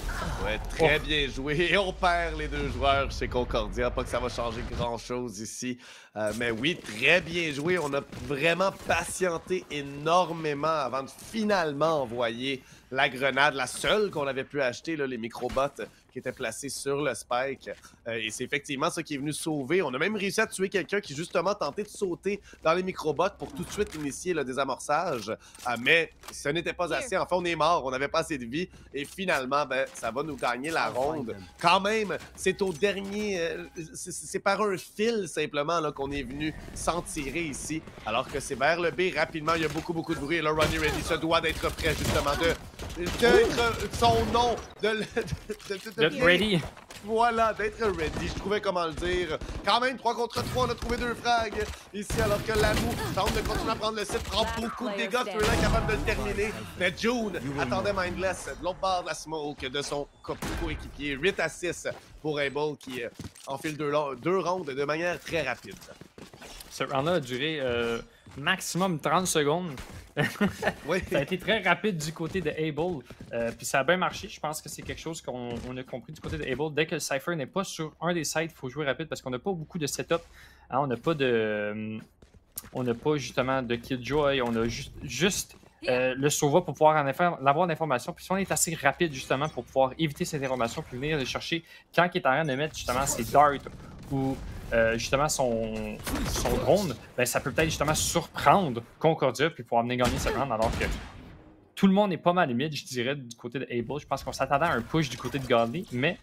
Ouais, très bien joué. Et on perd les 2 joueurs chez Concordia. Pas que ça va changer grand-chose ici. Mais oui, très bien joué. On a vraiment patienté énormément avant de finalement envoyer la grenade, la seule qu'on avait pu acheter, là, les microbots qui étaient placés sur le spike. Et c'est effectivement ça qui est venu sauver. On a même réussi à tuer quelqu'un qui justement tentait de sauter dans les microbots pour tout de suite initier le désamorçage. Mais ce n'était pas assez. Enfin, on est mort. On n'avait pas assez de vie. Et finalement, ben, ça va nous gagner la ronde. Quand même, c'est au dernier... c'est par un fil, simplement, là, qu'on est venu s'en tirer ici. Alors que c'est vers le B. Rapidement, il y a beaucoup de bruit. Et là, Ronnie Ready se doit d'être prêt, justement, d'être son nom, d'être ready. Voilà, d'être ready. Je trouvais comment le dire. Quand même, 3 contre 3, on a trouvé 2 frags ici, alors que Lamu tente de continuer à prendre le site, prend beaucoup de dégâts, Furlan capable de le terminer. Mais June attendait Mindless de l'autre bord de la smoke de son coéquipier. 8 à 6 pour Able qui enfile 2 rounds de manière très rapide. Ce round-là a duré maximum 30 secondes. Oui. Ça a été très rapide du côté de Able. Puis ça a bien marché. Je pense que c'est quelque chose qu'on a compris du côté de Able. Dès que le Cypher n'est pas sur un des sites, il faut jouer rapide parce qu'on n'a pas beaucoup de setup. Hein, on n'a pas de... on n'a pas justement de Killjoy. On a juste le Sova pour pouvoir avoir l'information. Puis si on est assez rapide justement pour pouvoir éviter cette information puis venir le chercher quand il est en train de mettre justement ses darts ou justement son drone, ben, ça peut peut-être justement surprendre Concordia puis pouvoir venir gagner cette round alors que tout le monde est pas mal mid, je dirais, du côté de Able. Je pense qu'on s'attendait à un push du côté de Godly, mais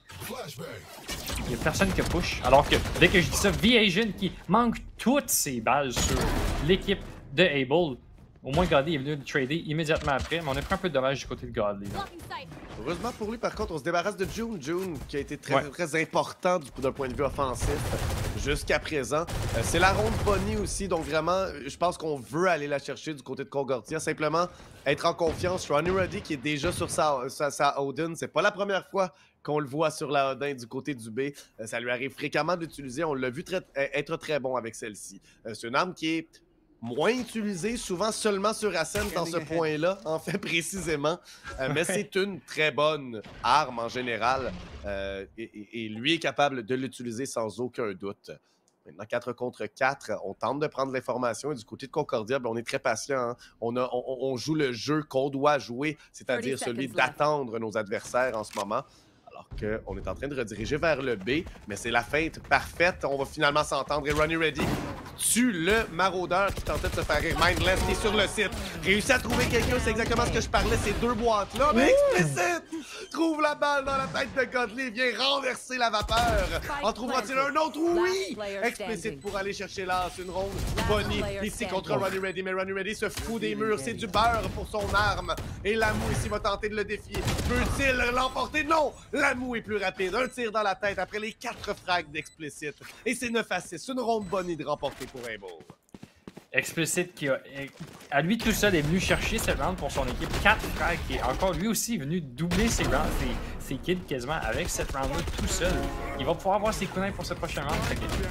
il n'y a personne qui push. Alors que dès que je dis ça, V-Asian qui manque toutes ses balles sur l'équipe de Able. Au moins, Godly est venu le trader immédiatement après, mais on a pris un peu de dommage du côté de Godly. Heureusement pour lui, par contre, on se débarrasse de June. June, qui a été très important d'un point de vue offensif jusqu'à présent. C'est la ronde Bonnie aussi, donc vraiment, je pense qu'on veut aller la chercher du côté de Concordia. Simplement, être en confiance. Ronnie Ruddy, qui est déjà sur sa Odin, c'est pas la première fois qu'on le voit sur la Odin du côté du B. Ça lui arrive fréquemment d'utiliser. On l'a vu être très bon avec celle-ci. C'est une arme qui est moins utilisé, souvent seulement sur Ascent dans ce point-là, en fait, précisément. Mais c'est une très bonne arme en général. Et lui est capable de l'utiliser sans aucun doute. Maintenant, 4 contre 4, on tente de prendre l'information. Et du côté de Concordia, ben, on est très patient. Hein? On joue le jeu qu'on doit jouer, c'est-à-dire celui d'attendre nos adversaires en ce moment. Alors qu'on est en train de rediriger vers le B, mais c'est la feinte parfaite. On va finalement s'entendre. Et Ronnie Ready tue le maraudeur qui tentait de se faire rire. Mindless qui est sur le site. Réussit à trouver quelqu'un, c'est exactement ce que je parlais, ces 2 boîtes-là. Mais Explicit trouve la balle dans la tête de Godly, vient renverser la vapeur. En trouvera-t-il un autre? Oui! Explicit pour aller chercher l'as. Une ronde. Bonnie ici contre Ronnie Ready. Mais Ronnie Ready se fout des murs. C'est du beurre pour son arme. Et Lamu ici va tenter de le défier. Peut-il l'emporter? Non! Lamu est plus rapide. Un tir dans la tête après les 4 frags d'Explicit. Et c'est 9 à 6. Une ronde Bonnie de remporter pour Able. Explicit qui a, à lui tout seul est venu chercher cette round pour son équipe. 4 frags qui est encore lui aussi venu doubler ses rounds, ses kills quasiment avec cette round-là tout seul. Il va pouvoir avoir ses kunai pour ce prochain round.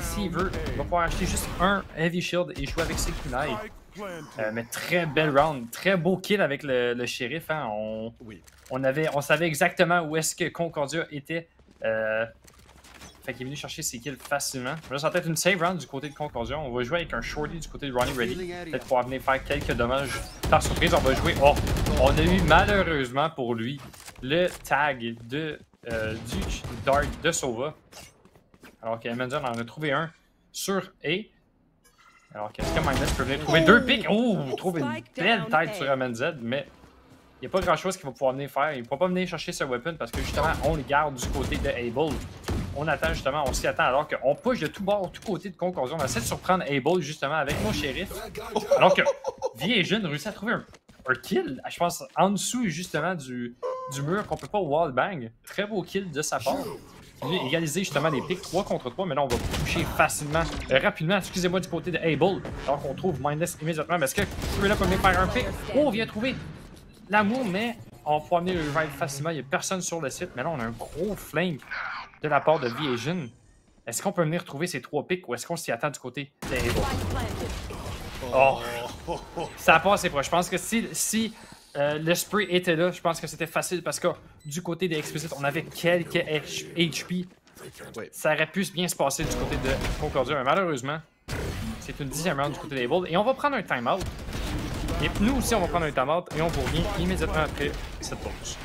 S'il veut, il va pouvoir acheter juste un Heavy Shield et jouer avec ses kunai. Mais très belle round, très beau kill avec le shérif. Hein. On savait exactement où est-ce que Concordia était. Fait qu'il est venu chercher ses kills facilement. Là, ça va être une save round du côté de Concordia. On va jouer avec un shorty du côté de Ronnie Ready. Peut-être pouvoir venir faire quelques dommages. Par surprise, on va jouer. Oh! On a eu malheureusement pour lui le tag du Dart de Sova. Alors qu'Amazon en a trouvé un sur A. Alors qu'est-ce que Mindless peut venir trouver 2 pics? Oh, il trouve une belle tête sur MNZ, mais il n'y a pas grand-chose qu'il va pouvoir venir faire. Il ne pourra pas venir chercher ce weapon parce que justement, on le garde du côté de Able. On attend justement, on s'y attend alors qu'on push de tout bord, tout côté de Concordia. On essaie de surprendre Able justement avec nos shérifs. Alors que Viejin réussit à trouver un kill, je pense, en dessous justement du mur qu'on peut pas wallbang. Très beau kill de sa part. Lui, égaliser justement les pics 3 contre 3, mais là on va toucher facilement, rapidement, excusez-moi, du côté de Able. Alors qu'on trouve Mindless immédiatement. Mais est-ce que Thriller peut venir faire un pic? Oh, on vient trouver l'amour, mais on peut amener le revive facilement. Il n'y a personne sur le site, mais là on a un gros flank de la part de Viejin. Est-ce qu'on peut venir trouver ces 3 pics ou est-ce qu'on s'y attend du côté de Able? Oh! Ça a pas assez proche. Je pense que si le spray était là, je pense que c'était facile parce que du côté des Explicit, on avait quelques HP. Oui. Ça aurait pu bien se passer du côté de Concordia, mais malheureusement, c'est une 10e round du côté d'Able. Et on va prendre un timeout. Et nous aussi, on va prendre un timeout et on vous revient immédiatement après cette pause.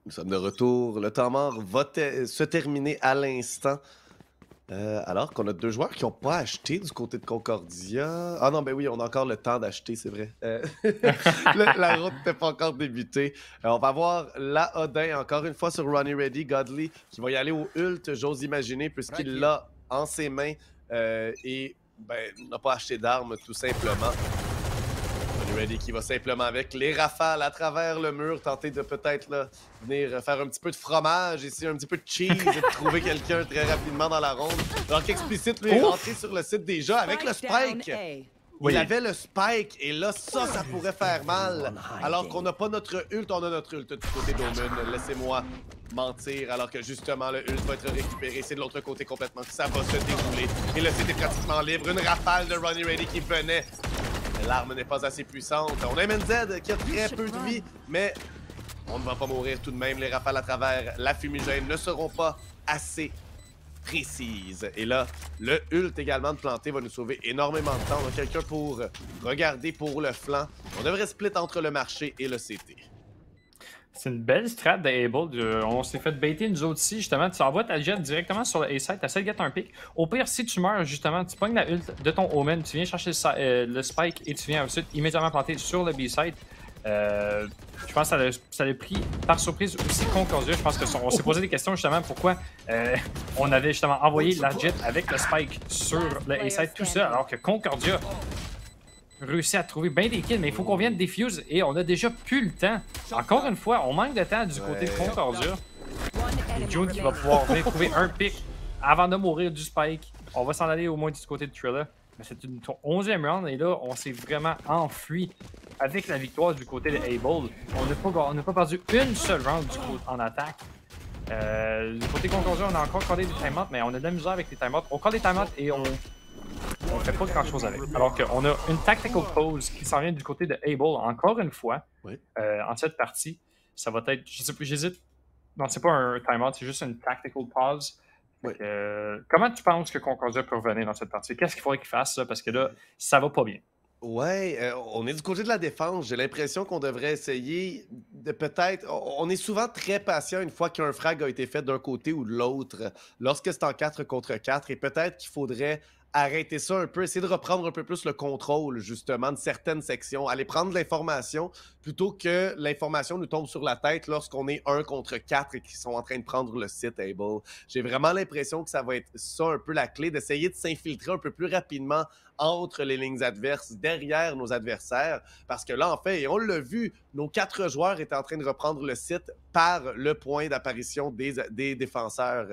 Nous sommes de retour. Le temps mort va se terminer à l'instant. Alors qu'on a 2 joueurs qui n'ont pas acheté du côté de Concordia. Ah non, ben oui, on a encore le temps d'acheter, c'est vrai. La route n'était pas encore débutée. On va voir la Odin, encore une fois sur Ronnie Ready, Godly, qui va y aller au ult, j'ose imaginer, puisqu'il l'a en ses mains et n'a pas acheté d'armes, tout simplement. Ready qui va simplement avec les rafales à travers le mur, tenter de peut-être venir faire un petit peu de fromage ici, un petit peu de cheese et de trouver quelqu'un très rapidement dans la ronde. Alors qu'Explicit lui est rentré sur le site déjà avec le spike. Oui. Il avait le spike et là, ça pourrait faire mal. Alors qu'on n'a pas notre ult, on a notre ult du côté d'Omen. Laissez-moi mentir, alors que justement le ult va être récupéré. C'est de l'autre côté complètement que ça va se dérouler. Et le site est pratiquement libre. Une rafale de Ronnie Ready qui venait. L'arme n'est pas assez puissante. On a MNZ qui a très peu de vie, mais on ne va pas mourir tout de même. Les rafales à travers la fumigène ne seront pas assez précises. Et là, le ult également de planter va nous sauver énormément de temps. On a quelqu'un pour regarder pour le flanc. On devrait split entre le marché et le CT. C'est une belle strat d'Able. On s'est fait baiter nous autres ici, justement. Tu envoies ta jet directement sur le A-site, tu essaies de get un pick. Au pire, si tu meurs, justement, tu pognes la ult de ton Omen, tu viens chercher le spike et tu viens ensuite immédiatement planter sur le B-site. Je pense que ça l'a pris par surprise aussi Concordia. Je pense qu'on s'est posé des questions justement pourquoi on avait justement envoyé la jet avec le spike sur le A-site tout seul, alors que Concordia réussi à trouver bien des kills, mais il faut qu'on vienne défuse et on a déjà plus le temps. Encore une fois, on manque de temps du côté de Concordia. Et June qui va pouvoir venir trouver un pick avant de mourir du spike. On va s'en aller au moins du côté de Thriller. Mais c'est une 11e round et là, on s'est vraiment enfui avec la victoire du côté de Able. On n'a pas perdu une seule round en attaque. Du côté Concordia, on a encore collé des timeouts, mais on a de la misère avec les timeouts. On colle les timeouts et on fait pas grand chose avec. Alors qu'on a une tactical pause qui s'en vient du côté de Able encore une fois. Oui. En cette partie, ça va être. J'hésite. Non, c'est pas un timeout, c'est juste une tactical pause. Oui. Comment tu penses que Concordia peut revenir dans cette partie? Qu'est-ce qu'il faudrait qu'il fasse? Parce que là, ça va pas bien. Ouais, on est du côté de la défense. J'ai l'impression qu'on devrait essayer de peut-être... On est souvent très patient une fois qu'un frag a été fait d'un côté ou de l'autre, lorsque c'est en 4 contre 4. Et peut-être qu'il faudrait arrêter ça un peu, essayer de reprendre un peu plus le contrôle, justement, de certaines sections. Aller prendre l'information plutôt que l'information nous tombe sur la tête lorsqu'on est 1 contre 4 et qu'ils sont en train de prendre le site Able. J'ai vraiment l'impression que ça va être ça un peu la clé, d'essayer de s'infiltrer un peu plus rapidement entre les lignes adverses, derrière nos adversaires, parce que là, en fait, et on l'a vu, nos 4 joueurs étaient en train de reprendre le site par le point d'apparition des défenseurs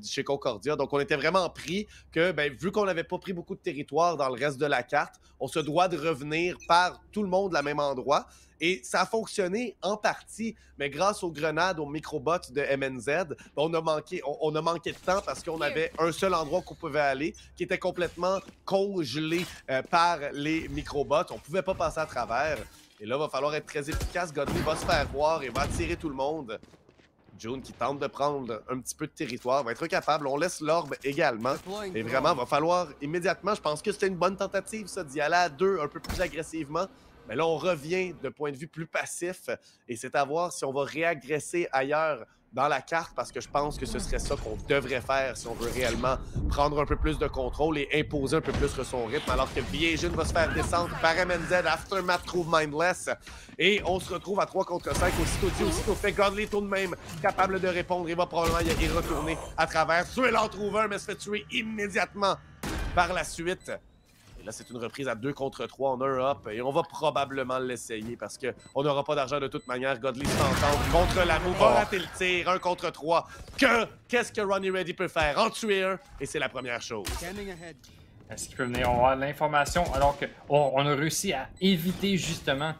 chez Concordia. Donc, on était vraiment pris que, vu qu'on n'avait pas pris beaucoup de territoire dans le reste de la carte, on se doit de revenir par tout le monde à même endroit. Et ça a fonctionné en partie, mais grâce aux grenades, aux microbots de MNZ, on a manqué de temps parce qu'on avait un seul endroit qu'on pouvait aller qui était complètement congelé par les microbots. On ne pouvait pas passer à travers. Et là, il va falloir être très efficace. Godly va se faire voir et va attirer tout le monde. June qui tente de prendre un petit peu de territoire va être capable. On laisse l'orbe également. Et vraiment, il va falloir immédiatement, je pense que c'était une bonne tentative, ça, d'y aller à 2 un peu plus agressivement. Mais là, on revient de point de vue plus passif et c'est à voir si on va réagresser ailleurs dans la carte parce que je pense que ce serait ça qu'on devrait faire si on veut réellement prendre un peu plus de contrôle et imposer un peu plus son rythme alors que Viejun va se faire descendre par MNZ, Aftermath trouve Mindless et on se retrouve à 3 contre 5. Aussitôt fait Godly tout de même capable de répondre. Il va probablement y retourner à travers. Tuer l'en trouve un mais se fait tuer immédiatement par la suite. Et là, c'est une reprise à 2 contre 3. On a un up et on va probablement l'essayer parce qu'on n'aura pas d'argent de toute manière. Godly s'entend contre la mou, va rater le tir. 1 contre 3. Qu'est-ce que Ronnie Ready peut faire? En tuer un et c'est la première chose. Est-ce qu'il peut venir avoir l'information alors qu'on a réussi à éviter justement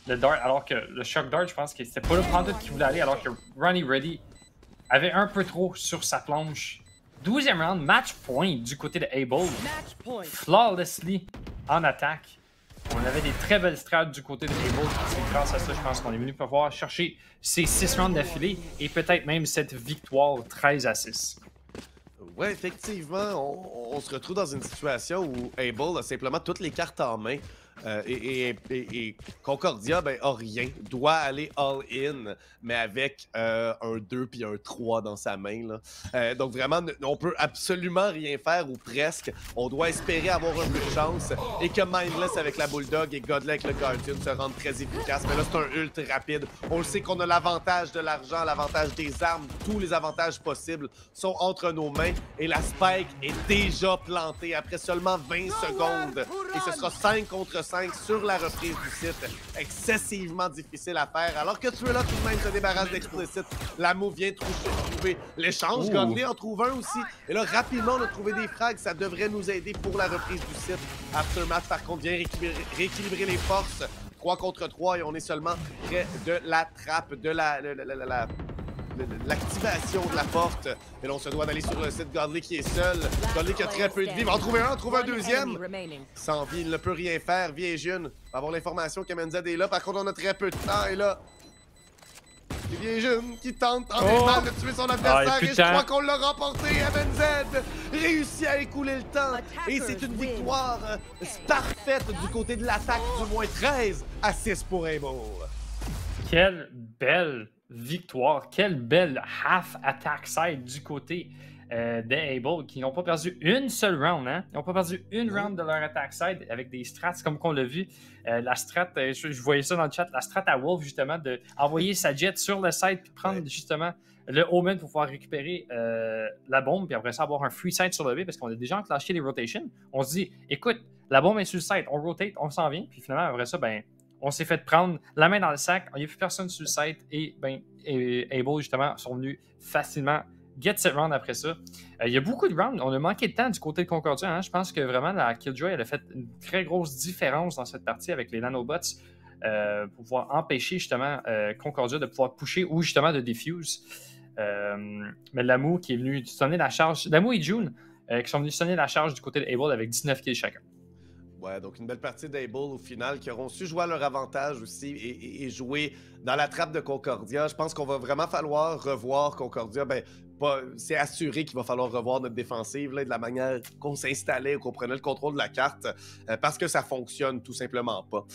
le dart alors que le shock dart, je pense que c'était pas le Panda qui voulait aller alors que Ronnie Ready avait un peu trop sur sa planche. 12e round, match point du côté de Able. Flawlessly en attaque. On avait des très belles strates du côté de Able. C'est grâce à ça, je pense qu'on est venu pouvoir chercher ces 6 rounds d'affilée et peut-être même cette victoire 13-6. Oui, effectivement, on se retrouve dans une situation où Able a simplement toutes les cartes en main. Et Concordia a rien, doit aller all-in, mais avec un 2 puis un 3 dans sa main. Là. Donc vraiment, on peut absolument rien faire ou presque. On doit espérer avoir un peu de chance et que Mindless avec la Bulldog et Godly avec le Guardian se rendent très efficaces. Mais là, c'est un ult rapide. On le sait qu'on a l'avantage de l'argent, l'avantage des armes, tous les avantages possibles sont entre nos mains et la Spike est déjà plantée après seulement 20 secondes. Et ce sera 5 contre 5 sur la reprise du site. Excessivement difficile à faire. Alors que Thriller tout de même se débarrasse d'Explicit. La move vient trouver l'échange. Godly en trouve un aussi. Et là, rapidement, on a trouvé des frags. Ça devrait nous aider pour la reprise du site. Aftermath, par contre, vient rééquilibrer les forces. 3 contre 3 et on est seulement près de la trappe, de l'activation de la porte. Et là, on se doit d'aller sur le site. Godly qui est seul. Godly qui a très peu de vie. Il va en trouver un, trouve un deuxième. Sans vie, il ne peut rien faire. Viejun va avoir l'information qu'MNZ est là. Par contre, on a très peu de temps. Et là, c'est Viejun qui tente en mal de tuer son adversaire. Et je crois qu'on l'a remporté. MNZ réussit à écouler le temps. Et c'est une victoire parfaite du côté de l'attaque. Du moins 13-6 pour Able. Quelle belle victoire, quelle belle half attack side du côté d'Able qui n'ont pas perdu une seule round. Hein? Ils n'ont pas perdu une round de leur attack side avec des strats comme qu'on l'a vu. La strat, je voyais ça dans le chat, la strat à Wolf justement d'envoyer sa jet sur le side puis prendre justement le Omen pour pouvoir récupérer la bombe puis après ça avoir un free side sur le B parce qu'on a déjà enclenché les rotations. On se dit, écoute, la bombe est sur le side, on rotate, on s'en vient puis finalement après ça, on s'est fait prendre la main dans le sac, il n'y a plus personne sur le site et Able justement sont venus facilement get cette round après ça. Il y a beaucoup de rounds, on a manqué de temps du côté de Concordia. Hein? Je pense que vraiment la Killjoy elle a fait une très grosse différence dans cette partie avec les nanobots pour pouvoir empêcher justement Concordia de pouvoir pusher ou justement de defuse. Mais Lamu qui est venu sonner la charge, Lamu et June qui sont venus sonner la charge du côté de Able avec 19 kills chacun. Ouais, donc une belle partie d'Able au final qui auront su jouer à leur avantage aussi et jouer dans la trappe de Concordia. Je pense qu'on va vraiment falloir revoir Concordia. C'est assuré qu'il va falloir revoir notre défensive là, de la manière qu'on s'installait ou qu'on prenait le contrôle de la carte parce que ça fonctionne tout simplement pas.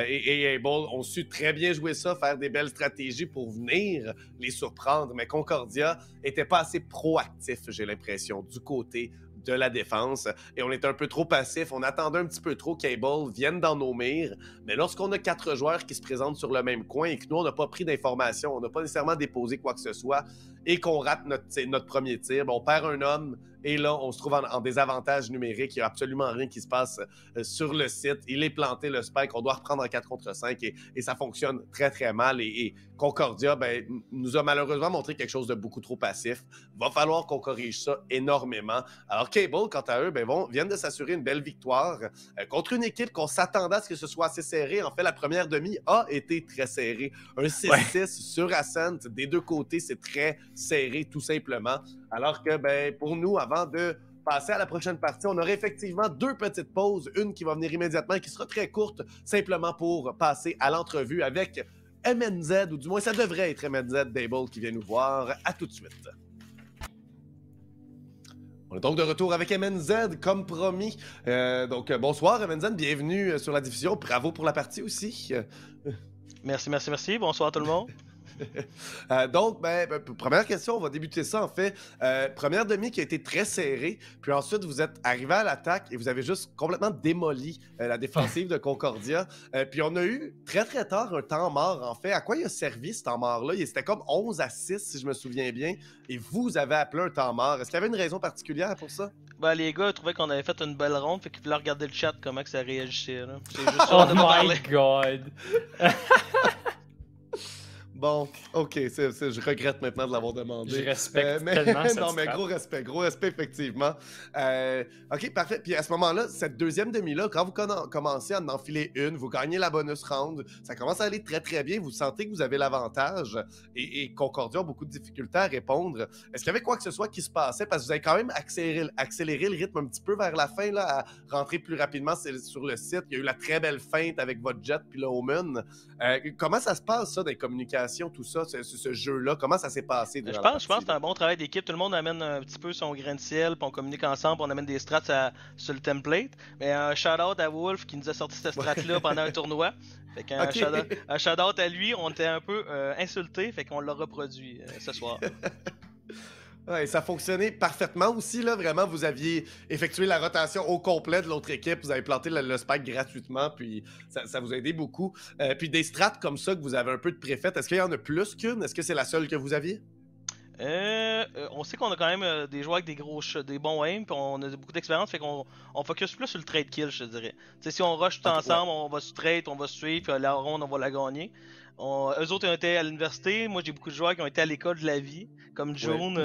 Et Able ont su très bien jouer ça, faire des belles stratégies pour venir les surprendre, mais Concordia était pas assez proactif, j'ai l'impression, du côté de la défense, et on était un peu trop passif, on attendait un petit peu trop qu'Able vienne dans nos mires, mais lorsqu'on a 4 joueurs qui se présentent sur le même coin et que nous, on n'a pas pris d'informations, on n'a pas nécessairement déposé quoi que ce soit, et qu'on rate notre premier tir, ben, on perd un homme et là, on se trouve en désavantage numérique. Il n'y a absolument rien qui se passe sur le site. Il est planté, le spike. On doit reprendre en 4 contre 5 et ça fonctionne très, très mal. Et Concordia ben, nous a malheureusement montré quelque chose de beaucoup trop passif. Va falloir qu'on corrige ça énormément. Alors, Cable, quant à eux, ben, viennent de s'assurer une belle victoire contre une équipe qu'on s'attendait à ce que ce soit assez serré. En fait, la première demi a été très serrée. Un 6-6 sur Ascent. Des deux côtés, c'est très serré, tout simplement. Alors que, ben, pour nous, avant de passer à la prochaine partie, on aurait effectivement 2 petites pauses. Une qui va venir immédiatement et qui sera très courte, simplement pour passer à l'entrevue avec MNZ, ou du moins ça devrait être MNZ Dable qui vient nous voir. À tout de suite. On est donc de retour avec MNZ, comme promis. Donc, bonsoir MNZ, bienvenue sur la diffusion. Bravo pour la partie aussi. Merci. Bonsoir tout le monde. Donc, première question, on va débuter ça en fait. Première demi qui a été très serrée, puis ensuite vous êtes arrivé à l'attaque et vous avez juste complètement démoli la défensive de Concordia. Puis on a eu très très tard un temps mort en fait. À quoi il a servi ce temps mort-là? C'était comme 11-6 si je me souviens bien, et vous avez appelé un temps mort. Est-ce qu'il y avait une raison particulière pour ça? Ben, les gars trouvaient qu'on avait fait une belle ronde, fait qu'ils voulaient regarder le chat, comment que ça réagissait. Là. C'est juste Oh de parler. my god! Bon, ok, je regrette maintenant de l'avoir demandé. Je respecte tellement cette Non, mais strat. gros respect, effectivement. Ok, parfait. Puis à ce moment-là, cette deuxième demi-là, quand vous commencez à en enfiler une, vous gagnez la bonus round, ça commence à aller très très bien, vous sentez que vous avez l'avantage et Concordia a beaucoup de difficultés à répondre. Est-ce qu'il y avait quoi que ce soit qui se passait? Parce que vous avez quand même accéléré le rythme un petit peu vers la fin, là, à rentrer plus rapidement sur le site. Il y a eu la très belle feinte avec votre jet puis le Omen. Comment ça se passe, ça, des communications, tout ça, ce jeu-là? Comment ça s'est passé? Je pense que c'est un bon travail d'équipe. Tout le monde amène un petit peu son grain de ciel, puis on communique ensemble, puis on amène des strats sur le template. Mais un shout-out à Wolf qui nous a sorti cette strat-là pendant un tournoi. Fait qu'un un shout-out à lui, on était un peu insultés, fait qu'on l'a reproduit ce soir. Ouais, ça fonctionnait parfaitement aussi, là. Vraiment, vous aviez effectué la rotation au complet de l'autre équipe. Vous avez planté le spike gratuitement, puis ça vous a aidé beaucoup. Puis des strats comme ça que vous avez un peu de préfaites, est-ce qu'il y en a plus qu'une? Est-ce que c'est la seule que vous aviez? On sait qu'on a quand même des joueurs avec des bons aim, puis on a beaucoup d'expérience, fait qu'on focus plus sur le trade kill, je te dirais. T'sais, si on rush tout ensemble, on va se trade, on va se suivre, puis la ronde, on va la gagner. Eux autres ont été à l'université, moi j'ai beaucoup de joueurs qui ont été à l'école de la vie, comme June.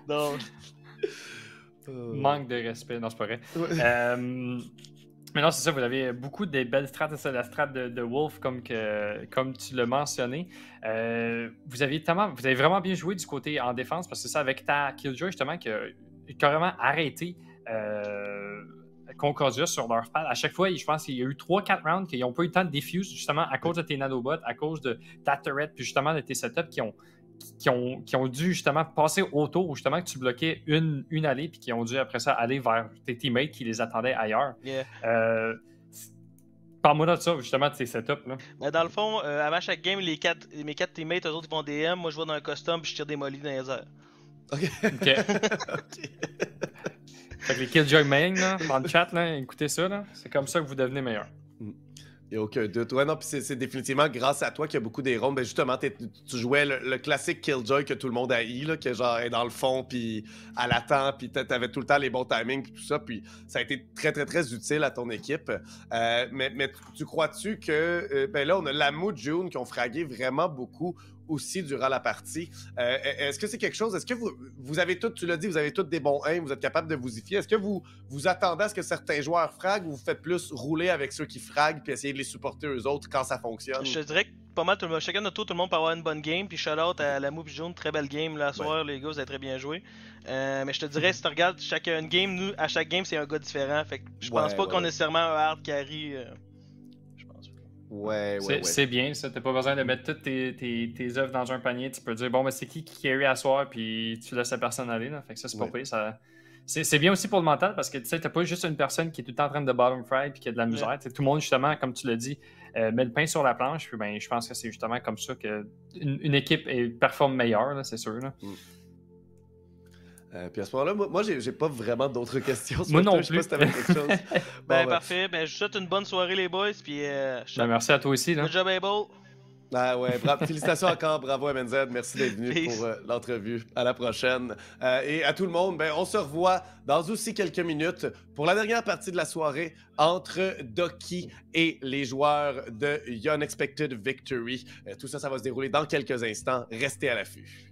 Donc... Manque de respect, non, c'est pas vrai. Ouais. Mais non, c'est ça, vous avez beaucoup de belles strats, c'est la strat de Wolf, comme tu l'as mentionné. Vous avez vraiment bien joué du côté en défense, parce que c'est ça, avec ta Killjoy, justement, qui a carrément arrêté Concordia sur leur pad. À chaque fois, je pense qu'il y a eu 3-4 rounds qui n'ont pas eu le temps de diffuse, justement, à cause de tes nanobots, à cause de ta turret, puis justement de tes setups qui ont dû justement passer autour, justement, que tu bloquais une allée, puis qui ont dû après ça aller vers tes teammates qui les attendaient ailleurs. Yeah. Parle-moi de ça, justement, de tes setups. Là. Ben dans le fond, avant chaque game, mes 4 teammates, eux autres, ils font DM. Moi, je vais dans un custom, puis je tire des mollies dans les airs. Ok. Fait que les Killjoy main, là, dans le chat, là, écoutez ça, là, c'est comme ça que vous devenez meilleur. Il n'y a aucun doute. Ouais, non, puis c'est définitivement grâce à toi qu'il y a beaucoup des rondes. Ben justement, tu jouais le classique Killjoy que tout le monde haït, là, que genre est dans le fond, puis à l'attente, puis t'avais tout le temps les bons timings, puis tout ça. Puis ça a été très, très, très utile à ton équipe. Mais tu crois-tu que... ben là, on a Lamu, June qui ont fragué vraiment beaucoup aussi durant la partie. Est-ce que c'est quelque chose... Est-ce que vous avez tous, tu l'as dit, vous avez tous des bons aims, vous êtes capable de vous y fier. Est-ce que vous attendez à ce que certains joueurs fraguent ou vous faites plus rouler avec ceux qui fraguent puis essayer de les supporter eux autres quand ça fonctionne? Je te dirais que pas mal, chacun de notre tour, tout le monde peut avoir une bonne game. Puis shout-out à la Move Jaune, très belle game là, ce soir, les gars, vous avez très bien joué. Mais je te dirais, si tu regardes une game, nous, à chaque game, c'est un gars différent. Fait que je pense pas qu'on est nécessairement un hard carry. C'est bien ça, t'as pas besoin de mettre toutes tes œuvres dans un panier, tu peux dire bon, mais c'est qui carry à soir, puis tu laisses la personne aller, là. Fait que ça, c'est pas pire, ça... C'est bien aussi pour le mental, parce que tu sais, t'as pas juste une personne qui est tout le temps en train de bottom fry puis qui a de la misère. Tout le monde, justement, comme tu l'as dit, met le pain sur la planche, puis ben, je pense que c'est justement comme ça qu'une équipe performe meilleure, là, c'est sûr. Là. Puis à ce moment-là, moi j'ai pas vraiment d'autres questions. Moi non plus. Je sais pas si t'avais quelque chose. Parfait. Ben, je vous souhaite une bonne soirée, les boys. Puis, merci à toi aussi. Là. Good job, Abel. Ah ouais, félicitations encore, bravo MNZ, merci d'être venu Peace. pour l'entrevue. À la prochaine. Et à tout le monde, ben, on se revoit dans aussi quelques minutes pour la dernière partie de la soirée entre Doki et les joueurs de Unexpected Victory. Tout ça, ça va se dérouler dans quelques instants. Restez à l'affût.